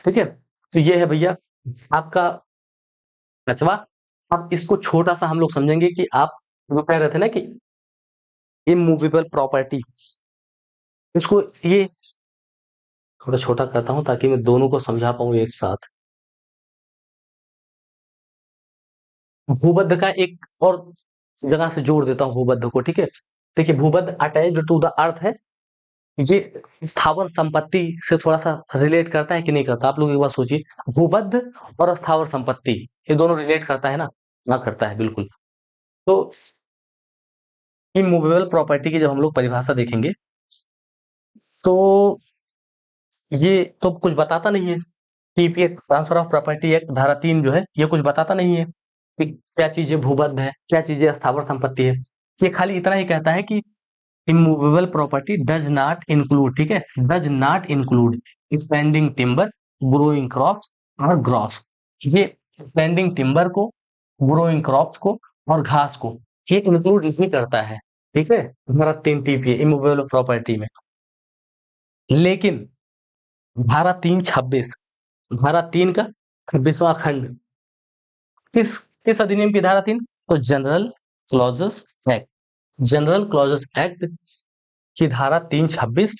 ठीक है, तो ये है भैया आपका कचवा। अब इसको छोटा सा हम लोग समझेंगे कि आप वो कह रहे थे ना कि इमूवेबल प्रॉपर्टी, इसको ये थोड़ा छोटा करता हूं ताकि मैं दोनों को समझा पाऊं एक साथ। भूबद्ध का एक और जगह से जोड़ देता हूं भूबद्ध को, ठीक है। देखिए भूबद्ध अटैच्ड टू द अर्थ है, ये स्थावर संपत्ति से थोड़ा सा रिलेट करता है कि नहीं करता, आप लोग एक बार सोचिए। भूबद्ध और स्थावर संपत्ति ये दोनों रिलेट करता है ना? हाँ करता है बिल्कुल। तो इमूवेबल प्रॉपर्टी की जब हम लोग परिभाषा देखेंगे तो ये तो कुछ बताता नहीं है। TPA transfer of property act धारा 3 जो है ये कुछ बताता नहीं है कि क्या चीजें भूबद्ध है, क्या चीजें स्थावर संपत्ति है। ये खाली इतना ही कहता है कि immovable property does not include, ठीक है, does not include spending timber, growing crops और ग्रॉस। ये स्पेंडिंग टिम्बर को, ग्रोइंग क्रॉप्स को और घास को ये इंक्लूड नहीं करता है, ठीक है, धारा 3 टीपीए इमूवेबल प्रॉपर्टी में। लेकिन धारा 326, धारा 3 का 26वां खंड, किस किस अधिनियम की धारा 3? तो general clauses act, general clauses act की धारा 326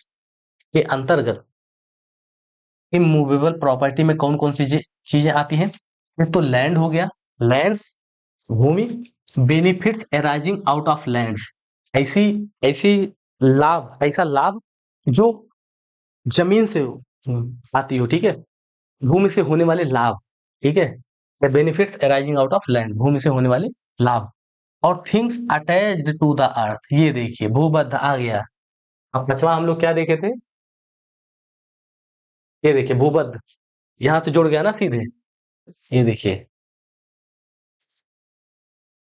के अंतर्गत इमूवेबल प्रॉपर्टी में कौन कौन सी चीजें आती हैं? एक तो लैंड हो गया, लैंड्स, भूमि, benefits arising out of lands, ऐसी ऐसी लाभ, ऐसा लाभ जो जमीन से आती हो, ठीक है, भूमि से होने वाले लाभ, ठीक है, benefits arising out of land, भूमि से होने वाले लाभ। और things attached to the earth, ये देखिए भूबद्ध आ गया। अब पांचवा हम लोग क्या देखे थे? ये देखिए भूबद्ध, यहां से जुड़ गया ना सीधे। ये देखिए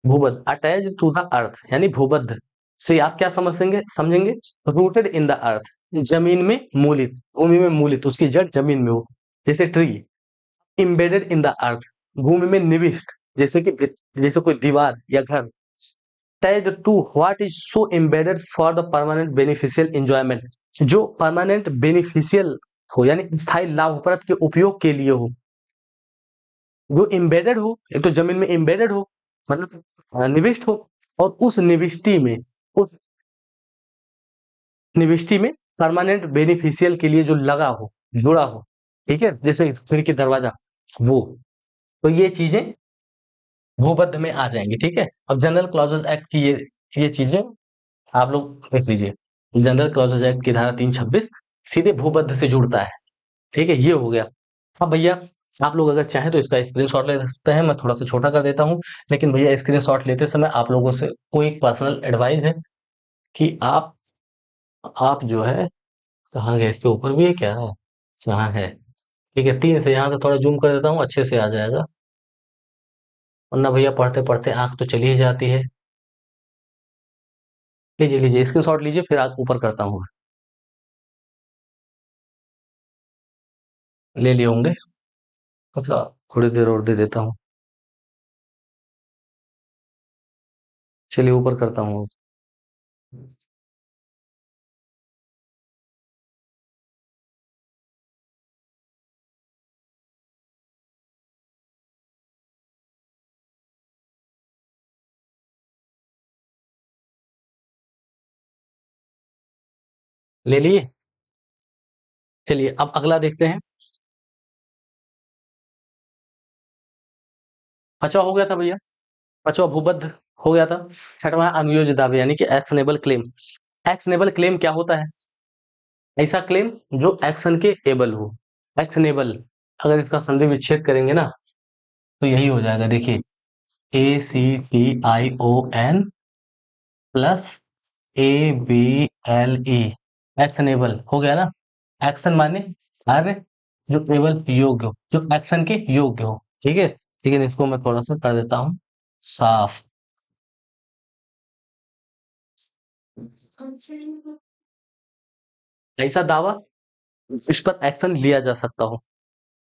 भूबद्ध अटैच टू द अर्थ यानी भूबद्ध से आप क्या समझेंगे? रूटेड इन द अर्थ, जमीन में मूलित, भूमि में मूलित, उसकी जड़ जमीन में हो, जैसे tree. Embedded in the earth, भूमि में निविष्ट, जैसे कि जैसे कोई दीवार या घर। Attached to what is so embedded for the permanent beneficial enjoyment, जो परमानेंट बेनिफिशियल हो यानी स्थायी लाभप्रद के उपयोग के लिए हो, जो एम्बेडेड हो, एक तो जमीन में एम्बेडेड हो मतलब निविष्ट हो, और उस निविष्टि में परमानेंट बेनिफिशियल के लिए जो लगा हो, जुड़ा हो, ठीक है, जैसे खिड़की दरवाजा, वो, तो ये चीजें भूबद्ध में आ जाएंगी, ठीक है। अब जनरल क्लॉजेस एक्ट की ये चीजें आप लोग देख लीजिए, जनरल क्लॉजेस एक्ट की धारा 326 सीधे भूबद्ध से जुड़ता है, ठीक है, ये हो गया। अब भैया आप लोग अगर चाहें तो इसका स्क्रीनशॉट ले सकते हैं, मैं थोड़ा सा छोटा कर देता हूं, लेकिन भैया स्क्रीनशॉट लेते समय आप लोगों से कोई एक पर्सनल एडवाइस है कि आप जो है, कहाँ गए, इसके ऊपर भी है क्या? जहाँ है, ठीक है, 3 से यहाँ से थोड़ा जूम कर देता हूँ, अच्छे से आ जाएगा, वरना भैया पढ़ते पढ़ते आंख तो चली ही जाती है। लीजिए लीजिए स्क्रीनशॉट लीजिए, फिर आप ऊपर करता हूँ, ले लिए होंगे। अच्छा, थोड़ी देर और दे देता हूँ, चलिए ऊपर करता हूँ। ले लिए? चलिए अब अगला देखते हैं। पांचवा हो गया था भैया, पांचवा भूबद्ध हो गया था। छठवां अनुयोज्य दावे यानी कि एक्शनेबल क्लेम। एक्शनेबल क्लेम क्या होता है? ऐसा क्लेम जो एक्शन के एबल हो। एक्शनेबल, अगर इसका संधि विच्छेद करेंगे ना तो यही हो जाएगा, देखिए ACTION प्लस ABLE, एक्शनेबल हो गया ना। एक्शन माने कार्य जो केवल योग्य हो, जो एक्शन के योग्य हो, ठीक है। लेकिन इसको मैं थोड़ा सा कर देता हूं साफ। ऐसा दावा इस पर एक्शन लिया जा सकता हो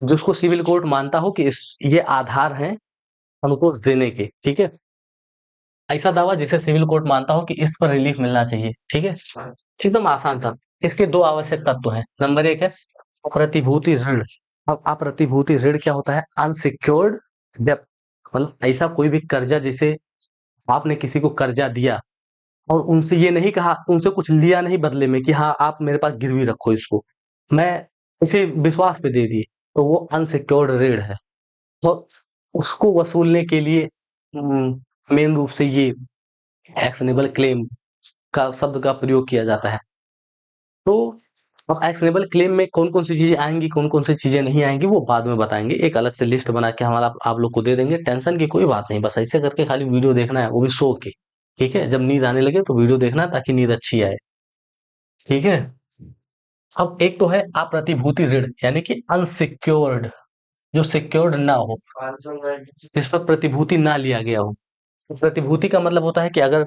जिसको सिविल कोर्ट मानता हो कि ये आधार हैं अनुतोष देने के, ठीक है। ऐसा दावा जिसे सिविल कोर्ट मानता हो कि इस पर रिलीफ मिलना चाहिए, ठीक है। एकदम आसान था। इसके दो आवश्यक तत्व हैं। नंबर एक है प्रतिभूति ऋण। अब अप्रतिभूति ऋण क्या होता है? अनसिक्योर्ड डेब्ट, मतलब ऐसा कोई भी कर्जा जिसे आपने किसी को कर्जा दिया और उनसे ये नहीं कहा, उनसे कुछ लिया नहीं बदले में कि हाँ आप मेरे पास गिरवी रखो इसको, मैं इसे विश्वास पे दे दिए, तो वो अनसिक्योर्ड ऋण है। तो उसको वसूलने के लिए मेन रूप से ये एक्शनेबल क्लेम का शब्द का प्रयोग किया जाता है। तो अब एक्शनेबल क्लेम में कौन कौन सी चीजें आएंगी, कौन कौन सी चीजें नहीं आएंगी, वो बाद में बताएंगे। एक अलग से लिस्ट बना के हमारा आप लोग को दे देंगे, टेंशन की कोई बात नहीं। बस ऐसे करके खाली वीडियो देखना है, वो भी सो के, ठीक है। जब नींद आने लगे तो वीडियो देखना ताकि नींद अच्छी आए, ठीक है। अब एक तो है अप्रतिभूति ऋण यानी कि अनसिक्योर्ड, जो सिक्योर्ड ना हो, जिस पर प्रतिभूति ना लिया गया हो। तो प्रतिभूति का मतलब होता है कि अगर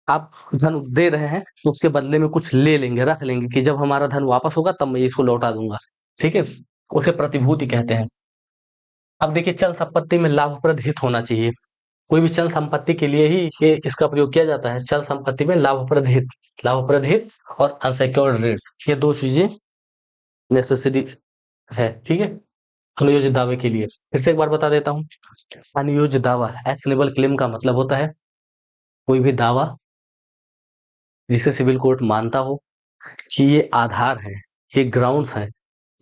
आप धन दे रहे हैं तो उसके बदले में कुछ ले लेंगे, रख लेंगे कि जब हमारा धन वापस होगा तब मैं इसको लौटा दूंगा, ठीक है। उसे प्रतिभूति कहते हैं। अब देखिए चल संपत्ति में लाभप्रद हित होना चाहिए। कोई भी चल संपत्ति के लिए ही ये इसका प्रयोग किया जाता है। चल संपत्ति में लाभप्रद हित, लाभप्रद हित और अनसिक्योर्ड ऋण, ये दो चीजें नेसेसरी है, ठीक है, अनुयोजित दावे के लिए। फिर से एक बार बता देता हूँ। अनुयोज्य दावा एक्शनेबल क्लेम का मतलब होता है कोई भी दावा जिसे सिविल कोर्ट मानता हो कि ये आधार है, ये ग्राउंड्स है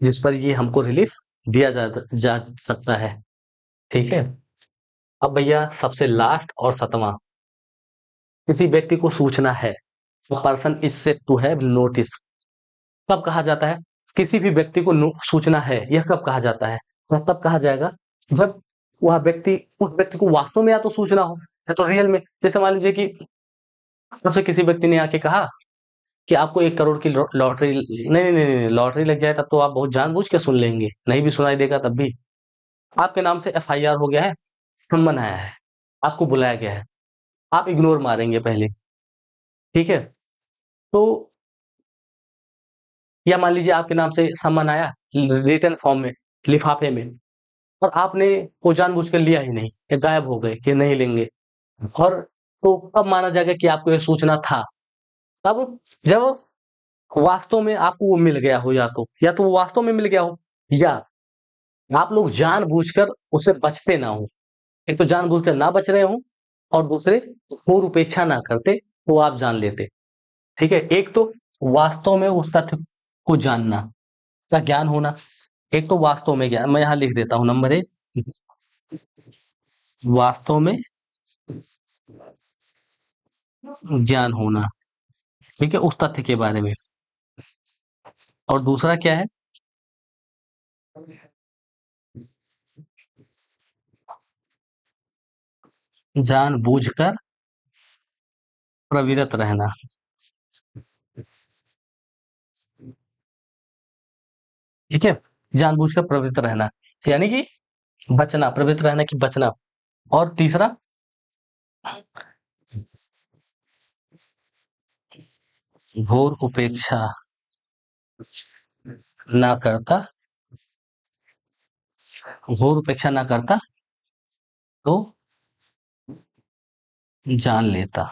जिस पर ये हमको रिलीफ दिया जा सकता है, ठीक है। अब भैया सबसे लास्ट और सतवां, किसी व्यक्ति को सूचना है, person is set to have notice. कब कहा जाता है किसी भी व्यक्ति को सूचना है? यह कब कहा जाता है? तो तब कहा जाएगा जब वह व्यक्ति, उस व्यक्ति को वास्तव में या तो सूचना हो या तो रियल में। जैसे मान लीजिए कि आपसे किसी व्यक्ति ने आके कहा कि आपको 1 करोड़ की लॉटरी, नहीं, लॉटरी लग जाए तब तो आप बहुत जानबूझ के सुन लेंगे, नहीं भी सुनाई देगा तब भी। आपके नाम से FIR हो गया है, सम्मन आया है, आपको बुलाया गया है, आप इग्नोर मारेंगे पहले, ठीक है। तो या मान लीजिए आपके नाम से सम्मन आया रिटन फॉर्म में, लिफाफे में, और आपने वो जानबूझ कर लिया ही नहीं या गायब हो गए कि नहीं लेंगे, और तो कब माना जाएगा कि आपको ये सूचना था? तब जब वास्तव में आपको वो मिल गया हो, या तो वो वास्तव में मिल गया हो, या आप लोग जानबूझकर उसे बचते ना हो। एक तो जानबूझकर ना बच रहे हो और दूसरे घोर उपेक्षा ना करते तो आप जान लेते, ठीक है। एक तो वास्तव में उस तथ्य को जानना का ज्ञान होना, एक तो वास्तव में ज्ञान, मैं यहाँ लिख देता हूँ नंबर 1, वास्तव में ज्ञान होना, ठीक है, उस तथ्य के बारे में। और दूसरा क्या है? जानबूझकर प्रवृत्त रहना, ठीक है। जानबूझकर प्रवृत्त रहना यानी कि बचना, प्रवृत्त रहना की बचना। और तीसरा घोर उपेक्षा ना करता, घोर उपेक्षा ना करता तो जान लेता,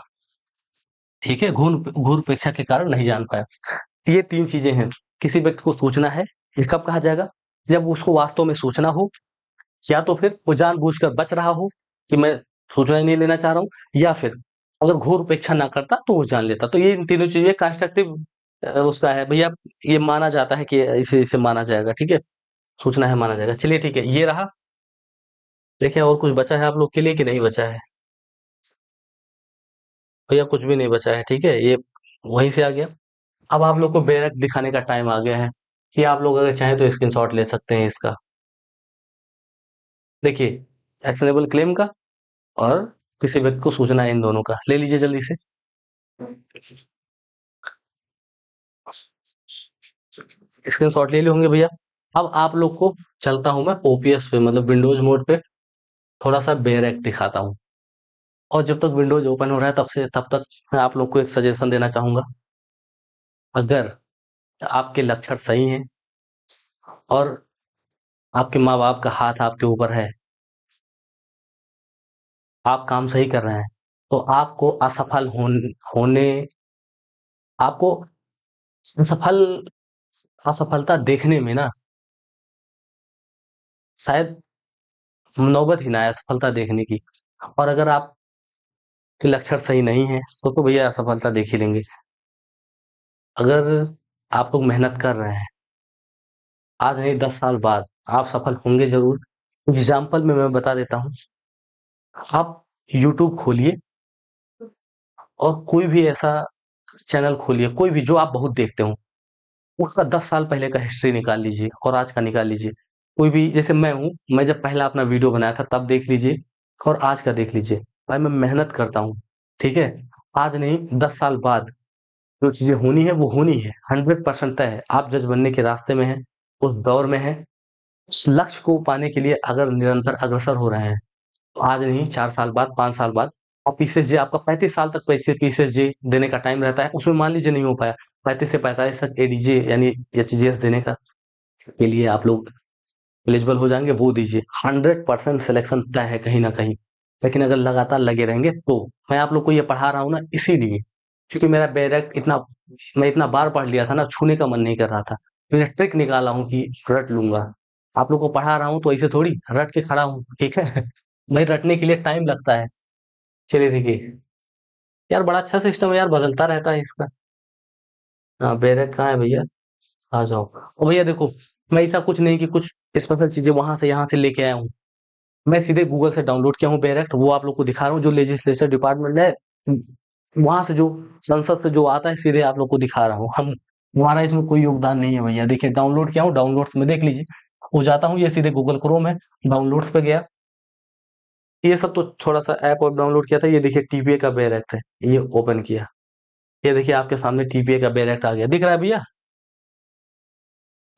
ठीक है। घोर घोर उपेक्षा के कारण नहीं जान पाया। ये 3 चीजें हैं। किसी व्यक्ति को सूचना है, ये कब कहा जाएगा? जब उसको वास्तव में सूचना हो, या तो फिर वो जानबूझकर बच रहा हो कि मैं सूचना ही नहीं लेना चाह रहा हूँ, या फिर अगर घोर उपेक्षा ना करता तो वो जान लेता। तो ये इन तीनों चीजें कंस्ट्रक्टिव उसका है भैया, ये माना जाता है कि इसे इसे माना जाएगा, ठीक है, सूचना है, माना जाएगा। चलिए ठीक है, ये रहा। देखिए और कुछ बचा है आप लोग के लिए कि नहीं बचा है? भैया कुछ भी नहीं बचा है, ठीक है, ये वहीं से आ गया। अब आप लोग को बैरक दिखाने का टाइम आ गया है कि आप लोग अगर चाहें तो स्क्रीनशॉट ले सकते हैं इसका। देखिए, एक्शनेबल क्लेम का और किसी व्यक्ति को सूचना है, इन दोनों का ले लीजिए जल्दी से। स्क्रीनशॉट ले लिए होंगे भैया। अब आप लोग को चलता हूं मैं ओपीएस पे, मतलब विंडोज मोड पे, थोड़ा सा बैरक दिखाता हूँ। और जब तक विंडोज ओपन हो रहा है तब तक मैं आप लोग को एक सजेशन देना चाहूंगा। अगर आपके लक्षण सही हैं और आपके माँ बाप का हाथ आपके ऊपर है, आप काम सही कर रहे हैं, तो आपको होने आपको असफल असफलता देखने में ना शायद नौबत ही ना आए असफलता देखने की। और अगर आपके लक्षण सही नहीं है तो भैया असफलता देख ही लेंगे। अगर आप लोग मेहनत कर रहे हैं, आज नहीं 10 साल बाद आप सफल होंगे जरूर। एग्जाम्पल में मैं बता देता हूँ। आप यूट्यूब खोलिए और कोई भी ऐसा चैनल खोलिए, कोई भी जो आप बहुत देखते हो, उसका 10 साल पहले का हिस्ट्री निकाल लीजिए और आज का निकाल लीजिए। कोई भी, जैसे मैं हूँ, मैं जब पहला अपना वीडियो बनाया था तब देख लीजिए और आज का देख लीजिए। भाई मैं मेहनत करता हूँ, ठीक है, आज नहीं 10 साल बाद जो चीजें होनी है वो होनी है, 100% तय है। आप जज बनने के रास्ते में हैं, उस दौर में हैं। उस लक्ष्य को पाने के लिए अगर निरंतर अग्रसर हो रहे हैं, तो आज नहीं 4 साल बाद, 5 साल बाद। और पीसीएसजे आपका 35 साल तक पैसे पीसीएसजे देने का टाइम रहता है, उसमें मान लीजिए नहीं हो पाया, 35 से 45 तक एडीजे यानी एचजीएस देने का के लिए आप लोग एलिजिबल हो जाएंगे, वो दीजिए। 100% सिलेक्शन तय है कहीं ना कहीं। लेकिन अगर लगातार लगे रहेंगे तो, मैं आप लोग को ये पढ़ा रहा हूँ ना इसीलिए, क्योंकि मेरा बैरक इतना, मैं इतना बार पढ़ लिया था ना, छूने का मन नहीं कर रहा था। मैंने ट्रिक निकाला हूँ कि रट लूंगा। आप लोग को पढ़ा रहा हूँ तो ऐसे थोड़ी रट के खड़ा हूँ, ठीक है। भाई रटने के लिए टाइम लगता है। चलिए देखिए, यार बड़ा अच्छा सिस्टम है यार, बदलता रहता है इसका। हाँ बैरक कहाँ है भैया, आ जाओ। और भैया देखो, मैं ऐसा कुछ नहीं कि कुछ स्पेशल चीजें वहां से यहाँ से लेके आया हूँ। मैं सीधे गूगल से डाउनलोड किया हूँ डायरेक्ट, वो आप लोग को दिखा रहा हूँ। जो लेजिस्लेचर डिपार्टमेंट है, वहां से जो संसद से जो आता है, सीधे आप लोग को दिखा रहा हूँ। हम हमारा इसमें कोई योगदान नहीं है भैया। देखिए डाउनलोड किया हूँ, डाउनलोड्स में देख लीजिए। हो जाता हूँ, ये सीधे गूगल क्रोम है, डाउनलोड्स पे गया। ये सब तो थोड़ा सा ऐप और डाउनलोड किया था। ये देखिए टीपीए का बैरेक्ट है, ये ओपन किया। ये देखिए आपके सामने टीपीए का बैरेक्ट आ गया, दिख रहा है भैया?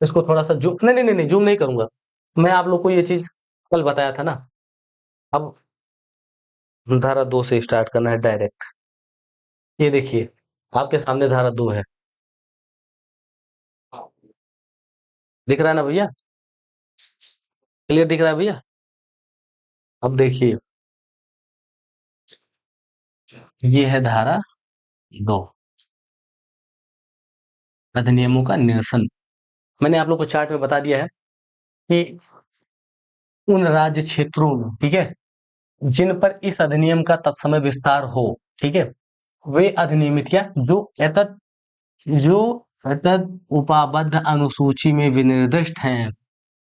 इसको थोड़ा सा जूम, नहीं नहीं नहीं नहीं, जूम नहीं करूंगा। मैं आप लोग को ये चीज कल बताया था ना। अब धारा 2 से स्टार्ट करना है डायरेक्ट। ये देखिए आपके सामने धारा 2 है, दिख रहा है ना भैया? क्लियर दिख रहा है भैया? अब देखिए, ये है धारा 2, अधिनियमों का निरसन। मैंने आप लोग को चार्ट में बता दिया है कि उन राज्य क्षेत्रों में, ठीक है, जिन पर इस अधिनियम का तत्समय विस्तार हो, ठीक है, वे अधिनियमितियां जो एतद उपाबद्ध अनुसूची में विनिर्दिष्ट हैं।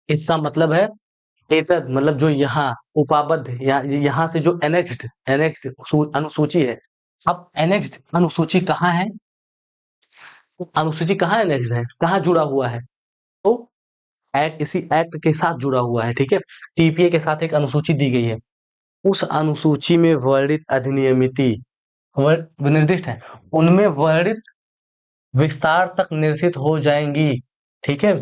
इसका मतलब है, एतद मतलब जो यहाँ उपाबद्ध, यहाँ से जो एनेक्स्ड एनेक्स्ड अनुसूची है। अब एनेक्स्ड अनुसूची कहाँ है? अनुसूची कहाँ एनेक्स्ड है, कहाँ जुड़ा हुआ है? तो एक्ट, इसी एक्ट के साथ जुड़ा हुआ है, ठीक है। टीपीए के साथ एक अनुसूची दी गई है, उस अनुसूची में वर्णित अधिनियमिति निर्दिष्ट है, उनमें वर्णित विस्तार तक निरसित हो जाएंगी, ठीक है।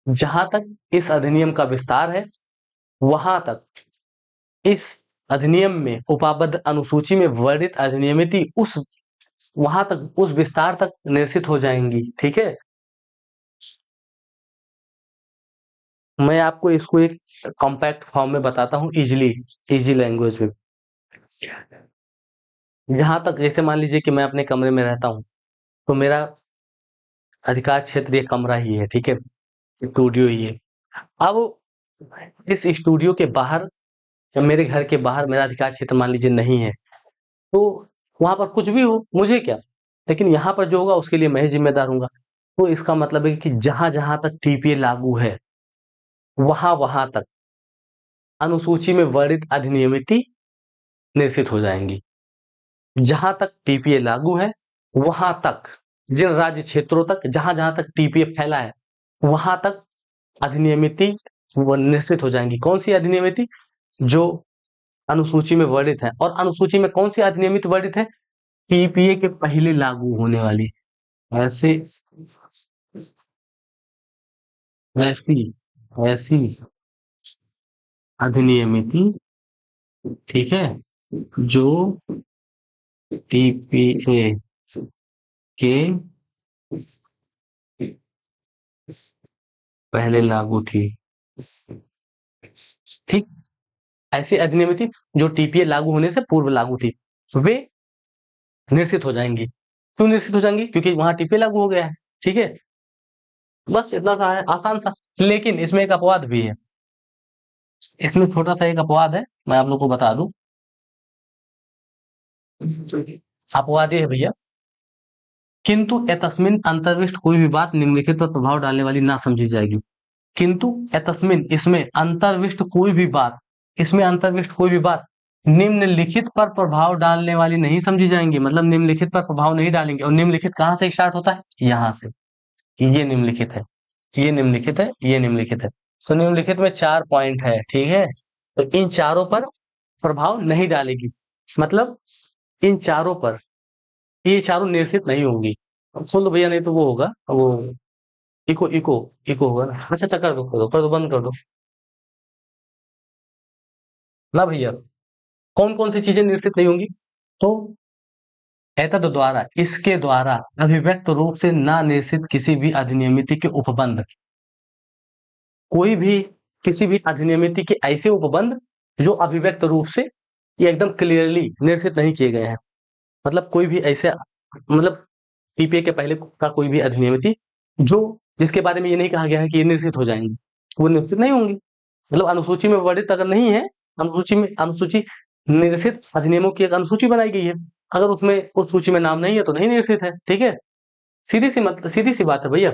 जहां तक इस अधिनियम का विस्तार है, वहां तक इस अधिनियम में उपाबद्ध अनुसूची में वर्णित अधिनियमिति उस वहां तक, उस विस्तार तक निरसित हो जाएंगी, ठीक है। मैं आपको इसको एक कॉम्पैक्ट फॉर्म में बताता हूँ, इजी लैंग्वेज में। यहाँ तक, जैसे मान लीजिए कि मैं अपने कमरे में रहता हूँ, तो मेरा अधिकार क्षेत्र ये कमरा ही है, ठीक है, स्टूडियो ही है। अब इस स्टूडियो के बाहर या मेरे घर के बाहर मेरा अधिकार क्षेत्र मान लीजिए नहीं है, तो वहां पर कुछ भी हो, मुझे क्या। लेकिन यहाँ पर जो होगा उसके लिए मैं ही जिम्मेदार हूँगा। तो इसका मतलब है कि जहाँ-जहाँ तक टीपीए लागू है, वहाँ-वहाँ तक अनुसूची में वर्णित अधिनियमिति निरसित हो जाएँगी। जहाँ तक टीपीए लागू है, वहाँ तक, जिन राज्य क्षेत्रों तक, जहाँ-जहाँ तक टीपीए फैला है, वहाँ तक अधिनियमिति वो निश्चित हो जाएँगी। कौन-सी अधिनियमिति? जो अनुसूची में वर्णित है। और अनुसूची में कौन-सी अधिनियमित वर्णित है? टीपीए के पहले लागू होने वाली। ऐसे वैसी ऐसी अधिनियमिति, ठीक है, जो टीपीए के पहले लागू थी। ठीक? ऐसी अधिनियमिति जो टीपीए लागू होने से पूर्व लागू थी, वे निरसित हो जाएँगी। क्यों निरसित हो जाएँगी? क्योंकि वहाँ टीपीए लागू हो गया है। ठीक है? बस इतना सा है, आसान सा। लेकिन इसमें एक अपवाद भी है। इसमें छोटा-सा एक अपवाद है, मैं आप लोग को बता दूँ। अपवाद ये है भैया, किंतु एतस्मिन् अंतर्विष्ट कोई भी बात निम्नलिखित पर प्रभाव डालने वाली ना समझी जाएगी। किंतु एतस्मिन्, इसमें अंतर्विष्ट कोई भी बात, इसमें अंतर्विष्ट कोई भी बात निम्नलिखित पर प्रभाव डालने वाली नहीं समझी जाएँगी। मतलब निम्नलिखित पर प्रभाव नहीं डालेंगे। और निम्नलिखित कहाँ से स्टार्ट होता है? यहाँ से। ये निम्नलिखित है, ये निम्नलिखित है, ये निम्नलिखित है। तो निम्नलिखित में 4 पॉइंट है, ठीक है? तो इन चारों पर प्रभाव नहीं डालेगी। मतलब इन चारों पर, ये चारों निरसित नहीं होंगी। सुन लो भैया, नहीं तो वो होगा, वो इको इको इको होगा ना। अच्छा अच्छा, कर दो, बंद कर दो ना भैया। कौन कौन सी चीजें निरसित नहीं होंगी? तो एतद द्वारा, इसके द्वारा अभिव्यक्त रूप से ना निरसित किसी भी अधिनियमिति के उपबंध, कोई भी किसी भी अधिनियमिति के ऐसे उपबंध जो अभिव्यक्त रूप से ये एकदम क्लियरली निरसित नहीं किए गए हैं। मतलब कोई भी ऐसे, मतलब टीपीए के पहले का कोई भी अधिनियमिति जो, जिसके बारे में ये नहीं कहा गया है कि ये निरसित हो जाएंगे, वो निरसित नहीं होंगी। मतलब अनुसूची में वर्णित अगर नहीं है, अनुसूची निरसित अधिनियमों की एक अनुसूची बनाई गई है, अगर उसमें उस सूची में नाम नहीं है तो नहीं निरसित है। ठीक है? सीधी सी बात है भैया।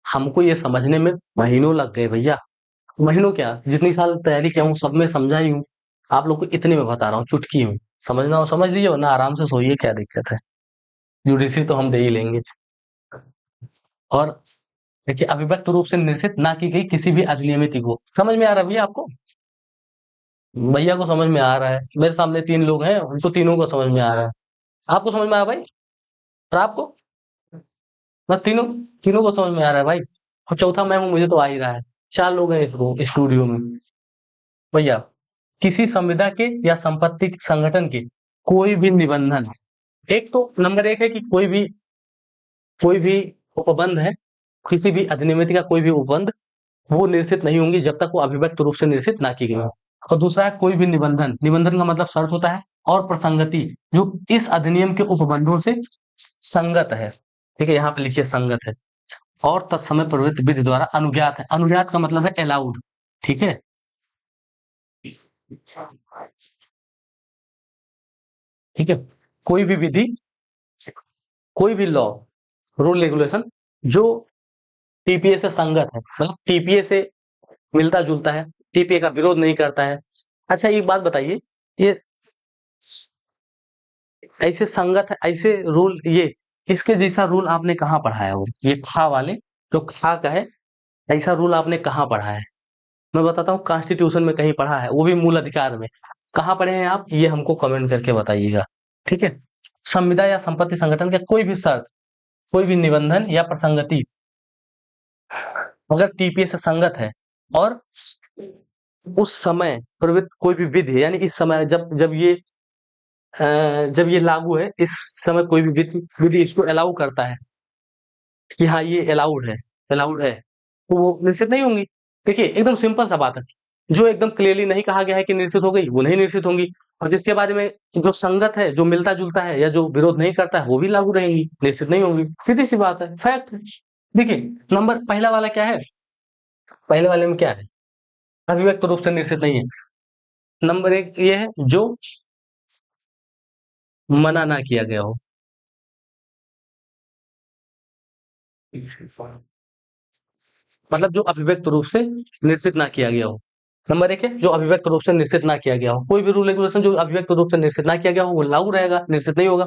हमको ये समझने में महीनों लग गए भैया। महीनों क्या, जितनी साल तैयारी किया हूँ सब में समझा ही हूँ। आप लोग को इतने में बता रहा हूँ, चुटकी में। समझना हो समझ लीजिए, वरना आराम से सोइए, क्या दिक्कत है। यूडीसी तो हम दे ही लेंगे। और देखिए, अविभक्त रूप से निरसित ना की गई किसी भी अधिनियमित को, समझ में आ रहा है भैया आपको? भैया को समझ में आ रहा है, मेरे सामने 3 लोग हैं, उनको तीनों को समझ में आ रहा है। आपको समझ में आया भाई? और आपको? बस तीनों, तीनों को समझ में आ रहा है भाई। और चौथा मैं हूँ, मुझे तो आ ही रहा है। 4 लोग हैं इस स्टूडियो में। भैया, किसी संविदा के या संपत्ति संगठन के कोई भी निबंधन, एक तो नंबर 1 है कि कोई भी उपबंध है, किसी भी अधिनियमित का कोई भी उपबंध, वो निरसित नहीं होंगी जब तक वो अभिव्यक्त रूप से निरसित ना की गई हो। और दूसरा है कोई भी निबंधन, निबंधन का मतलब शर्त होता है, और प्रसंगति, जो इस अधिनियम के उपबंधों से संगत है। ठीक है, यहाँ पे लिखिए संगत है, और तत्समय प्रवृत्त विधि द्वारा अनुज्ञात है। अनुज्ञात का मतलब है अलाउड। ठीक है? ठीक है, कोई भी विधि, कोई भी लॉ, रूल रेगुलेशन जो टीपीए से संगत है, मतलब टीपीए से मिलता जुलता है, टीपीए का विरोध नहीं करता है। अच्छा, एक बात बताइए, ये ऐसे संगत है, ऐसे रूल, ये इसके जैसा रूल आपने कहाँ पढ़ा है? और ये खा वाले, जो खा का है, ऐसा रूल आपने कहाँ पढ़ा है? मैं बताता हूँ, कॉन्स्टिट्यूशन में कहीं पढ़ा है, वो भी मूल अधिकार में। कहाँ पढ़े हैं आप? ये हमको कमेंट करके बताइएगा। ठीक है? संविदा या संपत्ति संगठन का कोई भी शर्त, कोई भी निबंधन या प्रसंगति अगर टीपीए से संगत है, और उस समय प्रवृत्त कोई भी विधि, यानी इस समय जब ये लागू है, इस समय कोई भी विधि विधि इसको अलाउ करता है कि हाँ ये अलाउड है, तो वो निश्चित नहीं होंगी। देखिए, एकदम सिंपल सा बात है। जो एकदम क्लियरली नहीं कहा गया है कि निश्चित हो गई, वो नहीं निश्चित होंगी। और जिसके बारे में जो संगत है, जो मिलता-जुलता है, या जो विरोध नहीं करता है, वो भी लागू रहेंगी, निश्चित नहीं होंगी। सीधी-सी बात है, फैक्ट है। देखिए, नंबर पहला वाला क्या है? पहले वाले में क्या है? अभिव्यक्त रूप से निश्चित नहीं है। नंबर 1 ये है, जो मना ना किया गया हो। मतलब जो अभिव्यक्त रूप से निश्चित ना किया गया हो। नंबर एक है जो अभिव्यक्त रूप से निश्चित ना किया गया हो। कोई भी रूल रेगुलेशन जो अभिव्यक्त रूप से निश्चित ना किया गया हो वो लागू रहेगा, निश्चित नहीं होगा।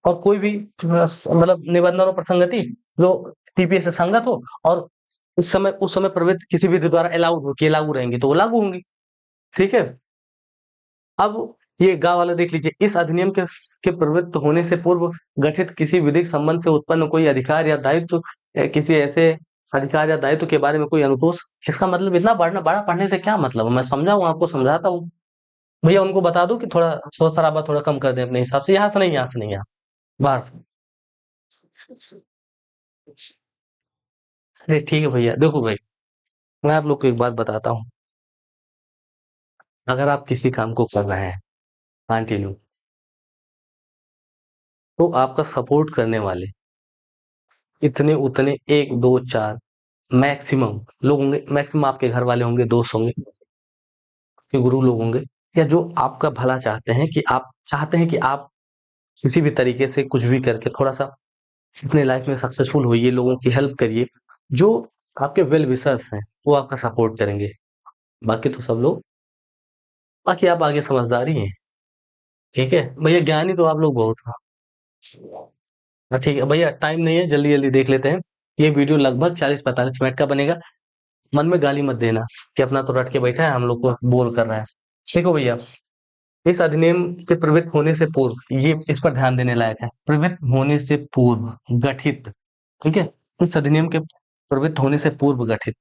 और कोई भी मतलब निबंधन और प्रसंगति जो टीपीए से संगत हो और उस समय प्रवृत्ति किसी विधि द्वारा अलाउड हो कि लागू रहेंगी तो वो लागू होंगी। ठीक है। अब ये गा वाला देख लीजिए। इस अधिनियम के प्रवृत्त होने से पूर्व गठित किसी विधिक संबंध से उत्पन्न कोई अधिकार या दायित्व किसी ऐसे अधिकार या दायित्व के बारे में कोई अनुतोष। इसका मतलब इतना बड़ा बड़ा पढ़ने से क्या मतलब है? मैं समझाऊं, आपको समझाता हूँ। भैया उनको बता दो कि थोड़ा शोर शराबा थोड़ा कम कर दें अपने हिसाब से। यहाँ से नहीं, यहाँ से नहीं, यहाँ बाहर से। अरे ठीक है भैया, देखो भाई, मैं आप लोग को एक बात बताता हूँ। अगर आप किसी काम को कर रहे हैं कंटिन्यू, तो आपका सपोर्ट करने वाले इतने उतने एक दो चार मैक्सिमम लोग होंगे। मैक्सिमम आपके घर वाले होंगे, दोस्त होंगे, के गुरु लोग होंगे, या जो आपका भला चाहते हैं, कि आप चाहते हैं कि आप किसी भी तरीके से कुछ भी करके थोड़ा सा अपने लाइफ में सक्सेसफुल होइए, लोगों की हेल्प करिए। जो आपके वेल विशर्स हैं वो आपका सपोर्ट करेंगे। बाकी तो सब लोग, बाकी आप आगे समझदार ही हैं। ठीक है भैया, ज्ञानी तो आप लोग बहुत हैं। हाँ ठीक है भैया, टाइम नहीं है, जल्दी जल्दी देख लेते हैं। ये वीडियो लगभग 40-45 मिनट का बनेगा। मन में गाली मत देना कि अपना तो रट के बैठा है, हम लोग को बोर कर रहा है। देखो भैया, इस अधिनियम के प्रवृत्त होने से पूर्व, ये इस पर ध्यान देने लायक है। प्रवृत्त होने से पूर्व गठित, ठीक है। इस अधिनियम के प्रवृत्त होने से पूर्व गठित,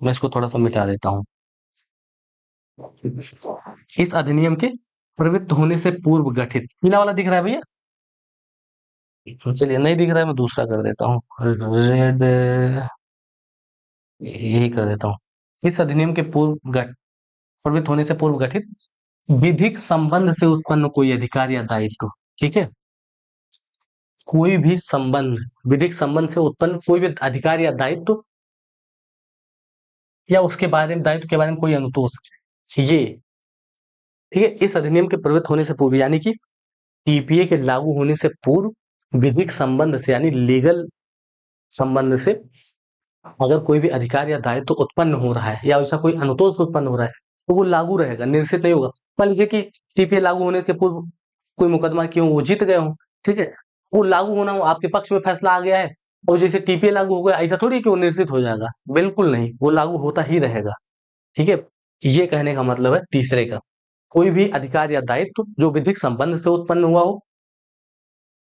मैं इसको थोड़ा सा मिटा देता हूँ। इस अधिनियम के प्रवृत्त होने से पूर्व गठित, पीला वाला दिख रहा है भैया? चलिए, नहीं दिख रहा है, मैं दूसरा कर देता हूँ, रेड, यही कर देता हूँ। इस अधिनियम के प्रवृत्त होने से पूर्व गठित विधिक संबंध से उत्पन्न कोई अधिकार या दायित्व, ठीक है। कोई भी संबंध, विधिक संबंध से उत्पन्न कोई भी अधिकार या दायित्व, या उसके बारे में, दायित्व के बारे में कोई अनुतोष, ये, ठीक है, इस अधिनियम के प्रवृत्त होने से पूर्व, यानी कि टीपीए के लागू होने से पूर्व विधिक संबंध से, यानी लीगल संबंध से अगर कोई भी अधिकार या दायित्व उत्पन्न हो रहा है या ऐसा कोई अनुतोष उत्पन्न हो रहा है, तो वो लागू रहेगा, निरसित नहीं होगा। मान लीजिए कि टीपीए लागू होने के पूर्व कोई मुकदमा क्यों, वो जीत गए हो, ठीक है, वो लागू होना हो, आपके पक्ष में फैसला आ गया है, और जैसे टीपीए लागू हो गया, ऐसा थोड़ी कि वो निरसित हो जाएगा, बिल्कुल नहीं, वो लागू होता ही रहेगा। ठीक है। ये कहने का मतलब है तीसरे का, कोई भी अधिकार या दायित्व जो विधिक संबंध से उत्पन्न हुआ हो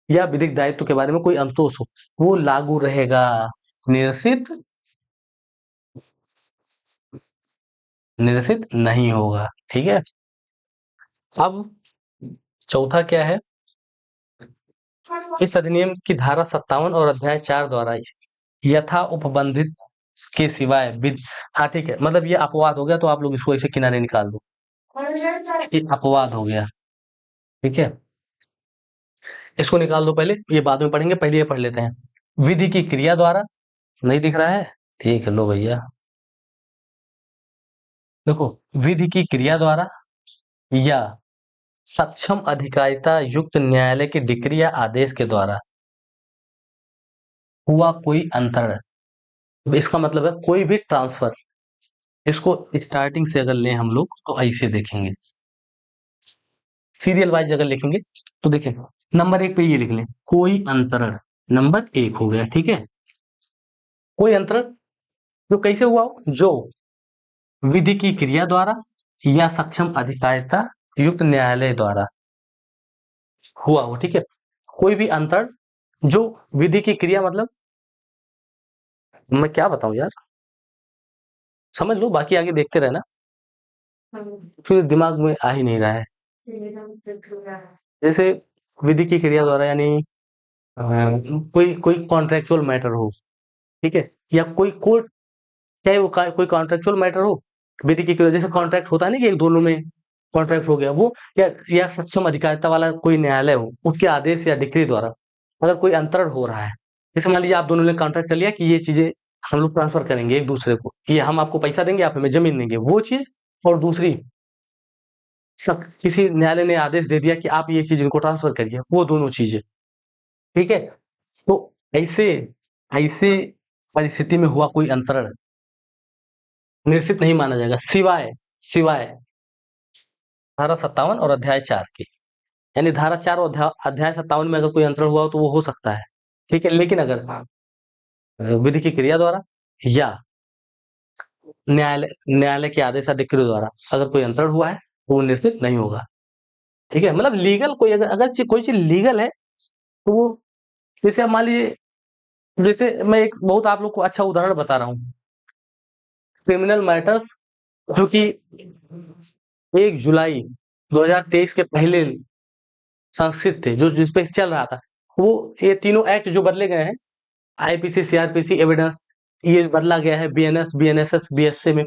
या विधिक दायित्व के बारे में कोई अंतोष हो, वो लागू रहेगा, निरसित निरसित नहीं होगा। ठीक है। अब चौथा क्या है? इस अधिनियम की धारा 57 और अध्याय 4 द्वारा यथा उपबंधित के सिवाय हाँ ठीक है, मतलब ये अपवाद हो गया, तो आप लोग इसको ऐसे किनारे निकाल दो, ये अपवाद हो गया। ठीक है, इसको निकाल दो पहले, ये बाद में पढ़ेंगे, पहले ये पढ़ लेते हैं। विधि की क्रिया द्वारा, नहीं दिख रहा है? ठीक है, लो भैया, देखो, विधि की क्रिया द्वारा या सक्षम अधिकारिता युक्त न्यायालय की डिक्री या आदेश के द्वारा हुआ कोई अंतरण, इसका मतलब है कोई भी ट्रांसफर। इसको स्टार्टिंग से अगर लें हम लोग तो ऐसे देखेंगे, सीरियल वाइज अगर लिखेंगे तो देखें, नंबर एक पे ये लिख लें, कोई अंतरण, नंबर एक हो गया। ठीक है, कोई अंतरण जो कैसे हुआ हो, जो विधि की क्रिया द्वारा या सक्षम अधिकारिता युक्त न्यायालय द्वारा हुआ हो। ठीक है, कोई भी अंतरण जो विधि की क्रिया, मतलब मैं क्या बताऊं यार, समझ लो, बाकी आगे देखते रहना, फिर दिमाग में आ ही नहीं रहा है। जैसे विधि की क्रिया द्वारा, यानी कोई कोई कॉन्ट्रेक्चुअल मैटर हो, ठीक है, या कोई कोर्ट, चाहे वो कोई कॉन्ट्रेक्चुअल मैटर हो, विधि की क्रिया, जैसे कॉन्ट्रैक्ट होता है ना कि एक दोनों में कॉन्ट्रैक्ट हो गया वो, या सक्षम अधिकारिता वाला कोई न्यायालय हो, उसके आदेश या डिक्री द्वारा अगर कोई अंतरण हो रहा है, जैसे मान लीजिए आप दोनों ने कॉन्ट्रैक्ट कर लिया कि ये चीजें हम लोग ट्रांसफर करेंगे एक दूसरे को, ये हम आपको पैसा देंगे, आप हमें जमीन देंगे, वो चीज, और दूसरी, सब किसी न्यायालय ने आदेश दे दिया कि आप ये चीज इनको ट्रांसफर करिए, वो दोनों चीजें। ठीक है, तो ऐसे ऐसे परिस्थिति में हुआ कोई अंतरण निश्चित नहीं माना जाएगा, सिवाय सिवाय धारा 57 और अध्याय 4 के। यानी धारा 4 और अध्याय 57 में अगर कोई अंतरण हुआ हो तो वो हो सकता है, ठीक है। लेकिन अगर विधि की क्रिया द्वारा या न्यायालय न्यायालय के आदेश या डिक्री द्वारा अगर कोई अंतरण हुआ है तो वो निश्चित नहीं होगा, ठीक है। मतलब लीगल कोई कोई चीज लीगल है तो वो, जैसे अब मान लीजिए, जैसे मैं एक बहुत आप लोग को अच्छा उदाहरण बता रहा हूँ, क्रिमिनल मैटर्स जो कि 1 जुलाई 2023 के पहले संस्कृत थे, जो जिस पे चल रहा था, वो ये तीनों एक्ट जो बदले गए हैं, आईपीसी, सीआरपीसी, एविडेंस, ये बदला गया है बीएनएस, बीएनएसएस, बीएसए में।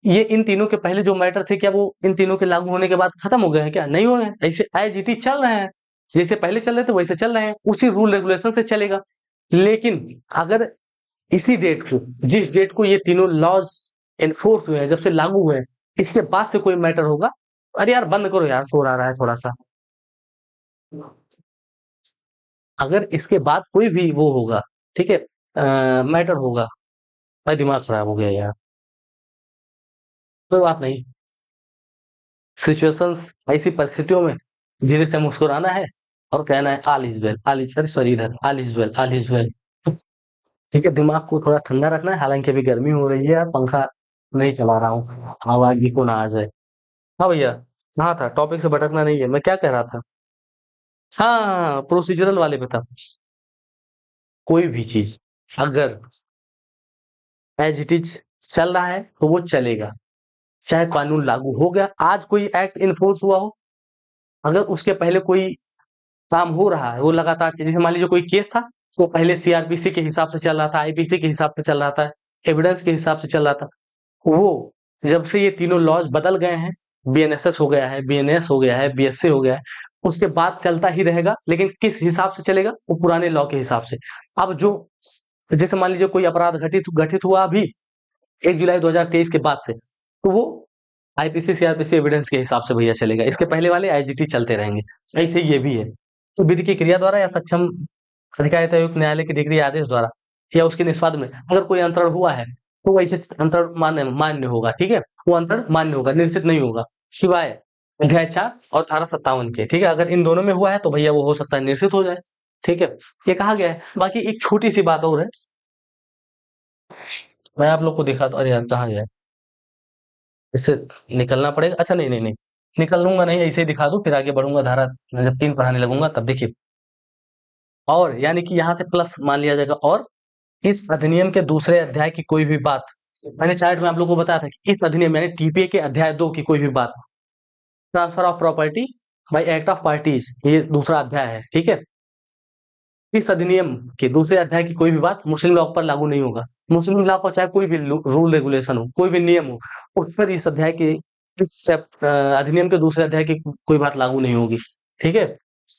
ये इन तीनों के पहले जो मैटर थे, क्या वो इन तीनों के लागू होने के बाद खत्म हो गए हैं? क्या नहीं हुए हैं? ऐसे एज इट इज चल रहे हैं, जैसे पहले चल रहे थे वैसे चल रहे हैं, उसी रूल रेगुलेशन से चलेगा। लेकिन अगर इसी डेट को, जिस डेट को ये तीनों लॉज एनफोर्स हुए हैं, जब से लागू हुए हैं, इसके बाद से कोई मैटर होगा, अरे यार बंद करो यार, शोर आ रहा है थोड़ा सा। अगर इसके बाद कोई भी वो होगा, ठीक है, मैटर होगा, भाई दिमाग खराब हो गया यार, कोई बात नहीं। सिचुएशंस, ऐसी परिस्थितियों में धीरे से मुस्कुराना है और कहना है all is well, all is, sorry इधर, all is well, all is well. ठीक है, दिमाग को थोड़ा ठंडा रखना है, हालांकि अभी गर्मी हो रही है यार, पंखा नहीं चला रहा हूँ, हवा की को ना आ जाए। हाँ भैया, कहाँ था, टॉपिक से भटकना नहीं है, मैं क्या कह रहा था। हाँ, प्रोसीजरल वाले पे था। कोई भी चीज अगर एज इट इज चल रहा है तो वो चलेगा, चाहे कानून लागू हो गया, आज कोई एक्ट इन्फोर्स हुआ हो, अगर उसके पहले कोई काम हो रहा है, वो लगातार जैसे मान लीजिए कोई केस था, वो पहले सीआरपीसी के हिसाब से चल रहा था, आईपीसी के हिसाब से चल रहा था, एविडेंस के हिसाब से चल रहा था, वो जब से ये तीनों लॉज बदल गए हैं, बीएनएसएस हो गया है, बीएनएस हो गया है, बीएससी हो गया है, उसके बाद चलता ही रहेगा, लेकिन किस हिसाब से चलेगा, वो पुराने लॉ के हिसाब से। अब जो, जैसे मान लीजिए कोई अपराध घटित घटित हुआ अभी 1 जुलाई 2023 के बाद से, तो वो आईपीसी, सीआरपीसी, एविडेंस के हिसाब से भैया चलेगा, इसके पहले वाले आईजीटी चलते रहेंगे। ऐसे ही ये भी है। तो विधि की क्रिया द्वारा या सक्षम अधिकारितायुक्त न्यायालय के डिग्री आदेश द्वारा या उसके निष्पाद में अगर कोई अंतरण हुआ है तो वैसे अंतरण मान्य होगा, ठीक है, वो अंतरण मान्य होगा, निश्चित नहीं होगा, सिवाय अध्याय 4 और धारा 57 के, ठीक है। अगर इन दोनों में हुआ है तो भैया वो हो सकता है निश्चित हो जाए, ठीक है, ये कहा गया है। बाकी एक छोटी सी बात और है, मैं आप लोग को दिखा दो, अरे यार कहाँ गया, इससे निकलना पड़ेगा, अच्छा नहीं नहीं नहीं, निकल लूंगा नहीं, ऐसे ही दिखा दूं, फिर आगे बढ़ूंगा, धारा जब 3 पढ़ाने लगूंगा तब देखिए। और यानी कि यहाँ से प्लस मान लिया जाएगा, और इस अधिनियम के दूसरे अध्याय की कोई भी बात, मैंने चार्ट में आप लोगों को बताया था कि इस अधिनियम यानी टीपीए के अध्याय 2 की कोई भी बात, transfer of property bye act of parties, ये दूसरा अध्याय है, ठीक है। इस अधिनियम के दूसरे अध्याय की कोई भी बात मुस्लिम लॉ पर लागू नहीं होगा। मुस्लिम लॉ को चाहे कोई भी रूल रेगुलेशन हो, कोई भी नियम हो, उस पर इस अध्याय के, अधिनियम के दूसरे अध्याय की कोई बात लागू नहीं होगी, ठीक है।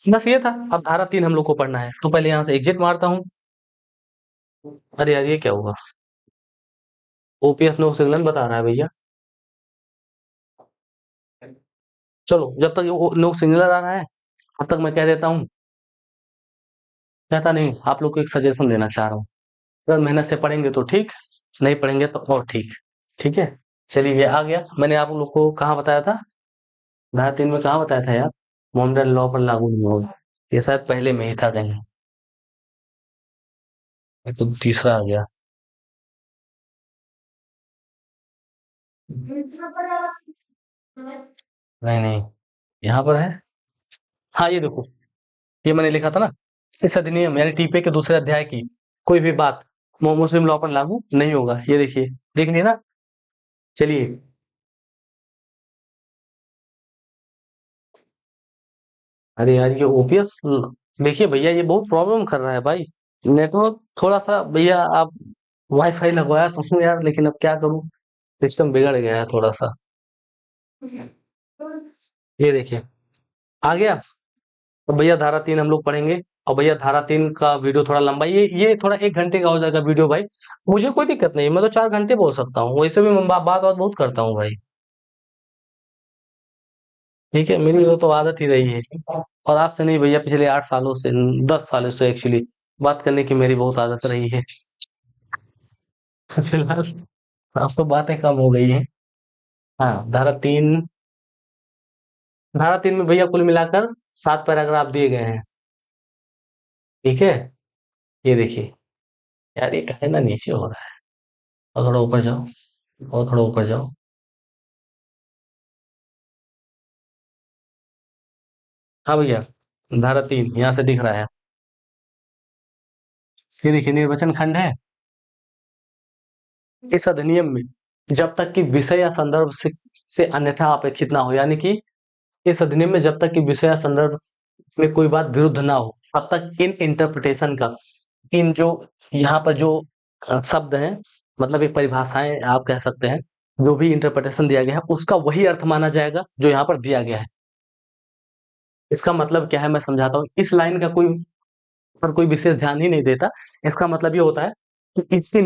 बस ये था। अब धारा 3 हम लोग को पढ़ना है, तो पहले यहाँ से एग्जिट मारता हूँ। अरे यार ये क्या हुआ, ओपीएस नो सिग्नल बता रहा है भैया। चलो जब तक वो नो सिग्नल आ रहा है तब तक मैं कह देता हूँ, कहता नहीं, आप लोग को एक सजेशन देना चाह रहा हूँ, अगर मेहनत से पढ़ेंगे तो ठीक, नहीं पढ़ेंगे तो और ठीक, ठीक है। चलिए ये आ गया, मैंने आप लोग को कहाँ बताया था, धारा 3 में कहाँ बताया था यार, मोमडन लॉ पर लागू नहीं होगा, ये शायद पहले में ही था कहीं, ये तो तीसरा आ गया। नहीं नहीं, यहाँ पर है, हाँ ये देखो, ये मैंने लिखा था ना, इस अधिनियम यानी टीपे के दूसरे अध्याय की कोई भी बात मुस्लिम लॉ पर लागू नहीं होगा, ये देखिए, देख लिया ना। चलिए, अरे यार ये ओपीएस, देखिए भैया ये बहुत प्रॉब्लम कर रहा है भाई, नेटवर्क थोड़ा सा भैया, आप वाईफाई लगवाया तो हूँ यार, लेकिन अब क्या करूँ, सिस्टम बिगड़ गया है थोड़ा सा। ये देखिए, आ गया। तो भैया धारा 3 हम लोग पढ़ेंगे, और भैया धारा 3 का वीडियो थोड़ा लंबा, ये थोड़ा 1 घंटे का हो जाएगा वीडियो भाई, मुझे कोई दिक्कत नहीं, मैं तो 4 घंटे बोल सकता हूँ, वैसे भी मैं बात बहुत करता हूँ भाई, ठीक है, मेरी वो तो आदत ही रही है। और आज से नहीं भैया, पिछले 8 सालों से, 10 सालों से एक्चुअली बात करने की मेरी बहुत आदत रही है। फिलहाल अब तो बातें कम हो गई हैं। हाँ, धारा 3 में भैया कुल मिलाकर 7 पैराग्राफ दिए गए हैं, ठीक है? ये देखिए, यार ये काहे ना नीचे हो रहा है, और थोड़ा ऊपर जाओ, और थोड़ा ऊपर जाओ। हाँ भैया, धारा 3 यहाँ से दिख रहा है। ये देखिए निर्वचन खंड है। इस अधिनियम में जब तक कि विषय या संदर्भ से अन्यथा अपेक्षित ना हो, यानी कि इस अधिनियम में जब तक कि विषय या संदर्भ में कोई बात विरुद्ध ना हो, तब तक इन इंटरप्रिटेशन का, इन जो यहाँ पर जो शब्द हैं, मतलब एक परिभाषाएं आप कह सकते हैं, जो भी इंटरप्रिटेशन दिया गया है उसका वही अर्थ माना जाएगा जो यहाँ पर दिया गया है। इसका मतलब क्या है मैं समझाता हूँ। इस लाइन का कोई पर कोई विशेष ध्यान ही नहीं देता। इसका मतलब ये होता है कि इसके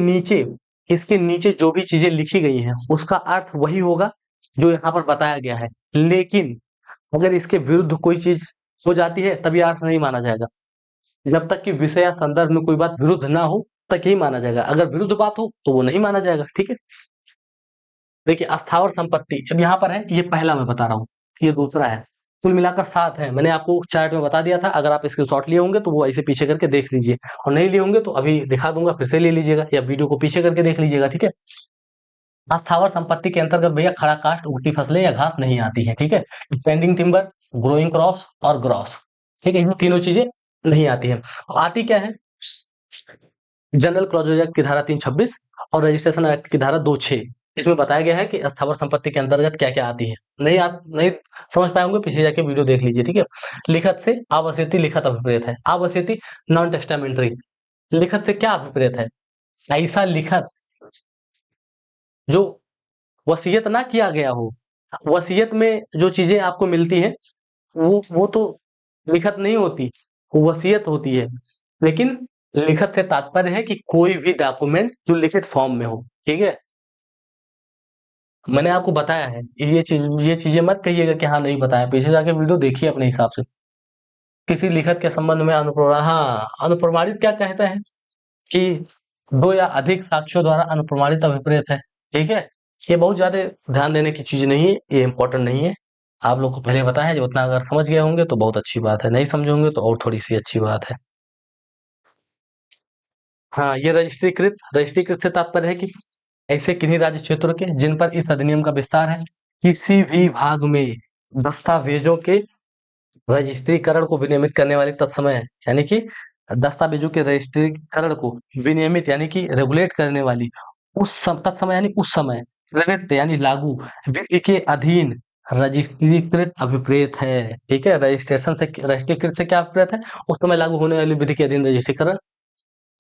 नीचे जो भी चीजें लिखी गई हैं उसका अर्थ वही होगा जो यहाँ पर बताया गया है। लेकिन अगर इसके विरुद्ध कोई चीज हो जाती है तब ये अर्थ नहीं माना जाएगा। जब तक कि विषय या संदर्भ में कोई बात विरुद्ध ना हो तक ही माना जाएगा। अगर विरुद्ध बात हो तो वो नहीं माना जाएगा, ठीक है? देखिए अस्थावर संपत्ति अब यहाँ पर है, ये पहला मैं बता रहा हूँ, ये दूसरा है। कुल मिलाकर 7 है। मैंने आपको चार्ट में बता दिया था। अगर आप स्क्रीनशॉट लिए होंगे तो वो ऐसे पीछे करके देख लीजिए, और नहीं लिए होंगे तो अभी दिखा दूंगा, फिर से ले लीजिएगा या वीडियो को पीछे करके देख लीजिएगा, ठीक है? अस्थावर संपत्ति के अंतर्गत भैया खड़ा काष्ठ, उगती फसलें या घास नहीं आती है, ठीक है? स्टैंडिंग टिम्बर, ग्रोइंग क्रॉप्स और ग्रॉस, ठीक है? ये तीनों चीजें नहीं आती है। आती क्या है? जनरल क्लॉजेज एक्ट की धारा 326 और रजिस्ट्रेशन एक्ट की धारा 26। इसमें बताया गया है कि स्थावर संपत्ति के अंतर्गत क्या क्या आती है। नहीं समझ पाए होंगे, पीछे जाके वीडियो देख लीजिए, ठीक है? लिखत से आवश्यति लिखत अभिप्रेत है। आवश्यति नॉन टेस्टामेंटरी। लिखत से क्या अभिप्रेत है? ऐसा लिखत जो वसीयत ना किया गया हो। वसीयत में जो चीजें आपको मिलती हैं वो तो लिखत नहीं होती, वो वसीयत होती है। लेकिन लिखत से तात्पर्य है कि कोई भी डॉक्यूमेंट जो लिखित फॉर्म में हो, ठीक है? मैंने आपको बताया है, ये चीजें मत कहिएगा कि हाँ नहीं बताया, पीछे जाके वीडियो देखिए अपने हिसाब से। किसी लिखत के संबंध में अनुप्रमाणित क्या कहता है कि दो या अधिक साक्ष्यों द्वारा अनुप्रमाणित अभिप्रेत है, ठीक है? ये बहुत ज्यादा ध्यान देने की चीज नहीं है, ये इंपॉर्टेंट नहीं है। आप लोग को पहले बताया है, उतना अगर समझ गए होंगे तो बहुत अच्छी बात है, नहीं समझे होंगे तो और थोड़ी सी अच्छी बात है। हाँ, ये रजिस्ट्रीकृत से तात्पर्य है कि ऐसे किन्हीं राज्य क्षेत्रों के जिन पर इस अधिनियम का विस्तार है, किसी भी भाग में दस्तावेजों के रजिस्ट्रीकरण को विनियमित करने वाली तत्समय है, यानी कि दस्तावेजों के रजिस्ट्रीकरण को विनियमित यानी कि रेगुलेट करने वाली तत्समय यानी उस समय, रेगुलेट यानी लागू, विधि के अधीन रजिस्ट्रीकृत अभिप्रेत है, ठीक है? रजिस्ट्रीकृत से क्या अभिप्रेत है? उस समय लागू होने वाली विधि के अधीन रजिस्ट्रीकरण,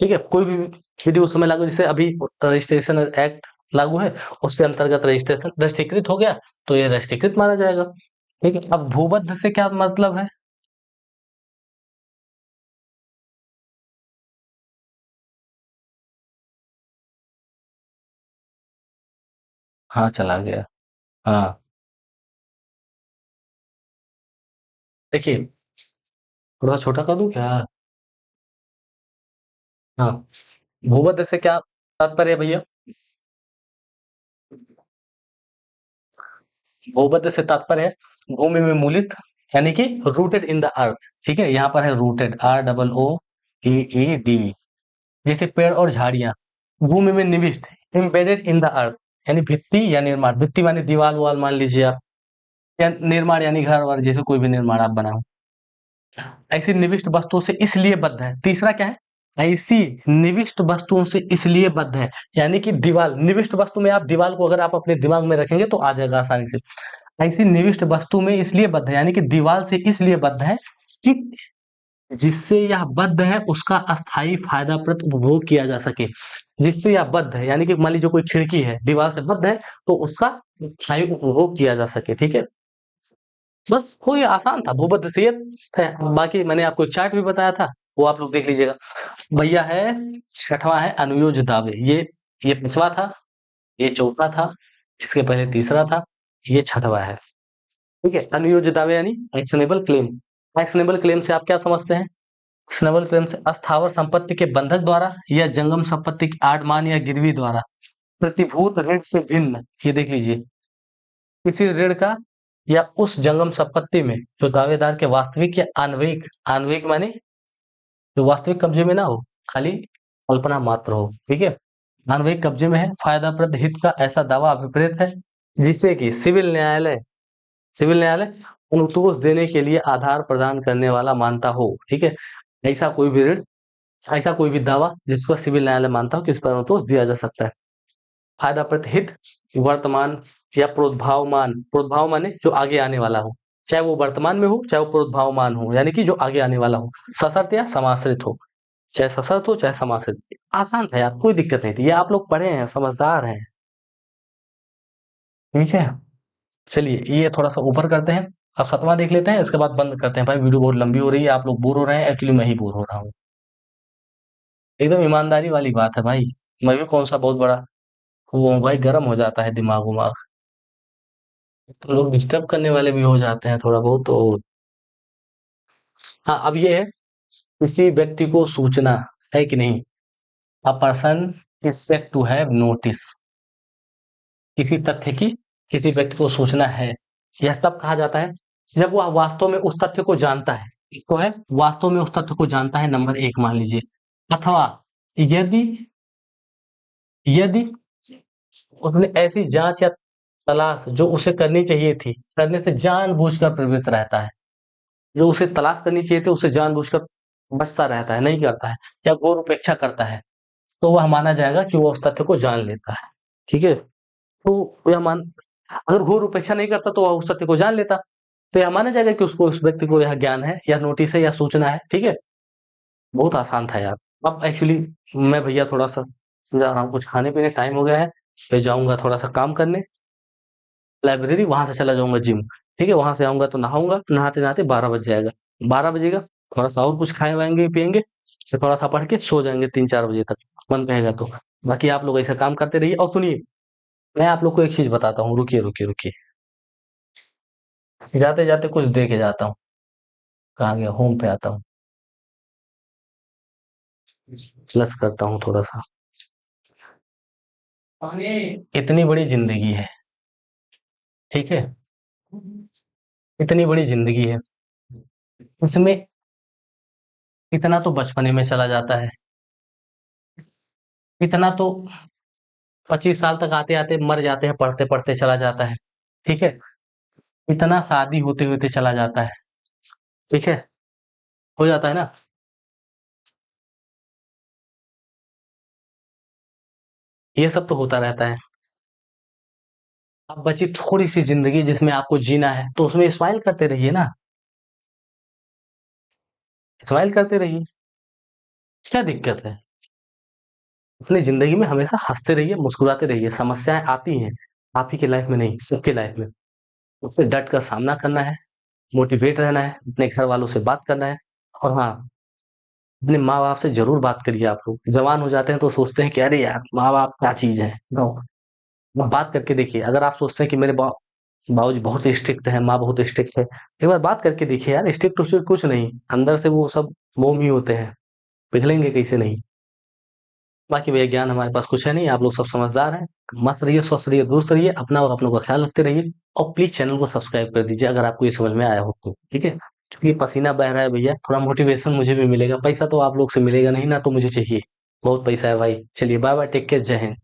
ठीक है? कोई भी विधि उस समय लागू, जैसे अभी रजिस्ट्रेशन एक्ट लागू है, उसके अंतर्गत रजिस्ट्रेशन रजिस्ट्रीकृत हो गया तो ये रजिस्ट्रीकृत माना जाएगा, ठीक है? अब भूबद्ध से क्या मतलब है? हाँ, चला गया। हाँ, देखिए थोड़ा छोटा कर दूं क्या? हाँ, भूमध्य से क्या तात्पर्य है भैया? भूमध्य से तात्पर्य है भूमि में मूलित, यानी कि रूटेड इन द अर्थ, ठीक है? यहाँ पर है रूटेड, ROOTED। जैसे पेड़ और झाड़ियां भूमि में निविष्ट, एम्बेडेड इन द अर्थ, यानी भित्ति या निर्माण, भित्ति माने दीवार वाल मान लीजिए आप, या निर्माण यानी घर वर, जैसे कोई भी निर्माण आप बनाओ। ऐसी निविष्ट वस्तुओं से इसलिए बद्ध है। तीसरा क्या है? ऐसी निविष्ट वस्तुओं से इसलिए बद्ध है, यानी कि दीवाल निविष्ट वस्तु में, आप दीवाल को अगर आप अपने दिमाग में रखेंगे तो आ जाएगा आसानी से। ऐसी निविष्ट वस्तु में इसलिए बद्ध है, यानी कि दीवाल से इसलिए बद्ध है कि जिससे यह बद्ध है उसका अस्थायी फायदाप्रद उपभोग किया जा सके। जिससे यह बद्ध है, यानी कि मान लीजिए कोई खिड़की है दीवार से बद्ध है तो उसका स्थायी उपभोग किया जा सके, ठीक है? बस हो गया, आसान था, भूमध्य से है। बाकी मैंने आपको एक चार्ट भी बताया था, वो आप लोग देख लीजिएगा। भैया है, छठवां है अनुयोज्य दावे। ये पांचवा था, ये चौथा था, इसके पहले तीसरा था, ये छठवां है, ठीक है? अनुयोज्य दावे यानी एक्शनेबल क्लेम। एक्शनेबल क्लेम से आप क्या समझते हैं? स्नबल क्लेम से अस्थावर संपत्ति के बंधक द्वारा या जंगम संपत्ति की आडमान या गिरवी द्वारा प्रतिभूत ऋण से भिन्न, ये देख लीजिए, किसी ऋण का या उस जंगम संपत्ति में जो दावेदार के वास्तविक या अन्वयिक, अन्वयिक माने जो वास्तविक कब्जे में ना हो, खाली कल्पना मात्र हो, ठीक है, अन्वयिक कब्जे में है, फायदाप्रद हित का ऐसा दावा अभिप्रेत है जिसे कि सिविल न्यायालय अनुतोष देने के लिए आधार प्रदान करने वाला मानता हो, ठीक है, ऐसा कोई भी ऋण, ऐसा कोई भी दावा जिसको सिविल न्यायालय मानता हो कि इस पर अनुतोष दिया जा सकता है। फायदा प्रतिहित वर्तमान या प्रोद्भावमान, प्रोद्भाव माने जो आगे आने वाला हो, चाहे वो वर्तमान में हो चाहे वो प्रोद्भावमान हो, यानी कि जो आगे आने वाला हो, सशर्त या समाश्रित हो, चाहे सशर्त हो चाहे समाश्रित। आसान है यार, कोई दिक्कत नहीं थी, ये आप लोग पढ़े हैं, समझदार हैं, ठीक है। चलिए ये थोड़ा सा ऊपर करते हैं, अब 7वां देख लेते हैं, इसके बाद बंद करते हैं। भाई वीडियो बहुत लंबी हो रही है, आप लोग बोर हो रहे हैं, एक्चुअली मैं ही बोर हो रहा हूँ। एकदम ईमानदारी वाली बात है भाई, मैं भी कौन सा बहुत बड़ा वो हूँ भाई, गर्म हो जाता है दिमाग उमाग, तो लोग डिस्टर्ब करने वाले भी हो जाते हैं थोड़ा बहुत तो। हाँ, अब ये है, किसी व्यक्ति को सूचना है कि नहीं, a person is set to have notice, किसी तथ्य की किसी व्यक्ति को सूचना है, यह तब कहा जाता है जब वह वास्तव में उस तथ्य को जानता है, एक तो है वास्तव में उस तथ्य को जानता है, नंबर एक मान लीजिए, अथवा यदि यदि उसने ऐसी जांच या तलाश जो उसे करनी चाहिए थी, करने से जानबूझकर प्रवृत्त रहता है, जो उसे तलाश करनी चाहिए थी उसे जानबूझकर बचता रहता है, नहीं करता है, या गौर उपेक्षा करता है, तो वह माना जाएगा कि वो उस तथ्य को जान लेता है, ठीक है। तो यह मान अगर घोर उपेक्षा नहीं करता तो वह उस सत्य को जान लेता, तो यह माना जाएगा कि उसको, उस व्यक्ति को यह ज्ञान है या नोटिस है या सूचना है, ठीक है। बहुत आसान था यार। अब एक्चुअली मैं भैया थोड़ा सा जा रहा हूँ, कुछ खाने पीने टाइम हो गया है, फिर जाऊंगा थोड़ा सा काम करने लाइब्रेरी, वहां से चला जाऊंगा जिम, ठीक है, वहां से आऊंगा तो नहाऊंगा, नहाते नहाते 12 बज जाएगा, 12 बजेगा, थोड़ा सा और कुछ खाए वाएंगे पियेंगे, फिर थोड़ा सा पढ़ के सो जाएंगे 3-4 बजे तक, मन कहेगा तो। बाकी आप लोग ऐसा काम करते रहिए, और सुनिए, मैं आप लोग को एक चीज बताता हूँ, रुकिए रुकिए रुकिए, जाते जाते कुछ दे के जाता हूँ, कहाँ गया, होम पे आता हूँ, प्लस करता हूँ थोड़ा सा। इतनी बड़ी जिंदगी है, ठीक है, इतनी बड़ी जिंदगी है, इसमें इतना तो बचपने में चला जाता है, इतना तो 25 साल तक आते आते मर जाते हैं, पढ़ते पढ़ते चला जाता है, ठीक है, इतना शादी होते होते चला जाता है, ठीक है, हो जाता है ना। ये सब तो होता रहता है। अब बची थोड़ी सी जिंदगी जिसमें आपको जीना है, तो उसमें स्माइल करते रहिए ना, स्माइल करते रहिए, क्या दिक्कत है। अपनी जिंदगी में हमेशा हंसते रहिए, मुस्कुराते रहिए, समस्याएं आती हैं, आप ही के लाइफ में नहीं, सबके लाइफ में, उससे डट कर सामना करना है, मोटिवेट रहना है, अपने घर वालों से बात करना है, और हाँ, अपने माँ बाप से जरूर बात करिए। आप लोग जवान हो जाते हैं तो सोचते हैं कि अरे यार माँ बाप क्या चीज है, नो, आप बात करके देखिए, अगर आप सोचते हैं कि मेरे बाबूजी बहुत स्ट्रिक्ट है, माँ बहुत स्ट्रिक्ट है, एक बार बात करके देखिए यार, स्ट्रिक्ट उस्ट्रिक्ट कुछ नहीं, अंदर से वो सब मोम ही होते हैं, पिघलेंगे कैसे नहीं। बाकी भैया ज्ञान हमारे पास कुछ है नहीं, आप लोग सब समझदार हैं, मस्त रहिए, स्वस्थ रहिए, दुरुस्त रहिए, अपना और अपनों का ख्याल रखते रहिए, और प्लीज चैनल को सब्सक्राइब कर दीजिए अगर आपको ये समझ में आया हो तो, ठीक है। क्योंकि पसीना बह रहा है भैया, थोड़ा मोटिवेशन मुझे भी मिलेगा, पैसा तो आप लोग से मिलेगा नहीं ना, तो मुझे चाहिए, बहुत पैसा है भाई। चलिए बाय बाय, टेक केयर, जय हिंद।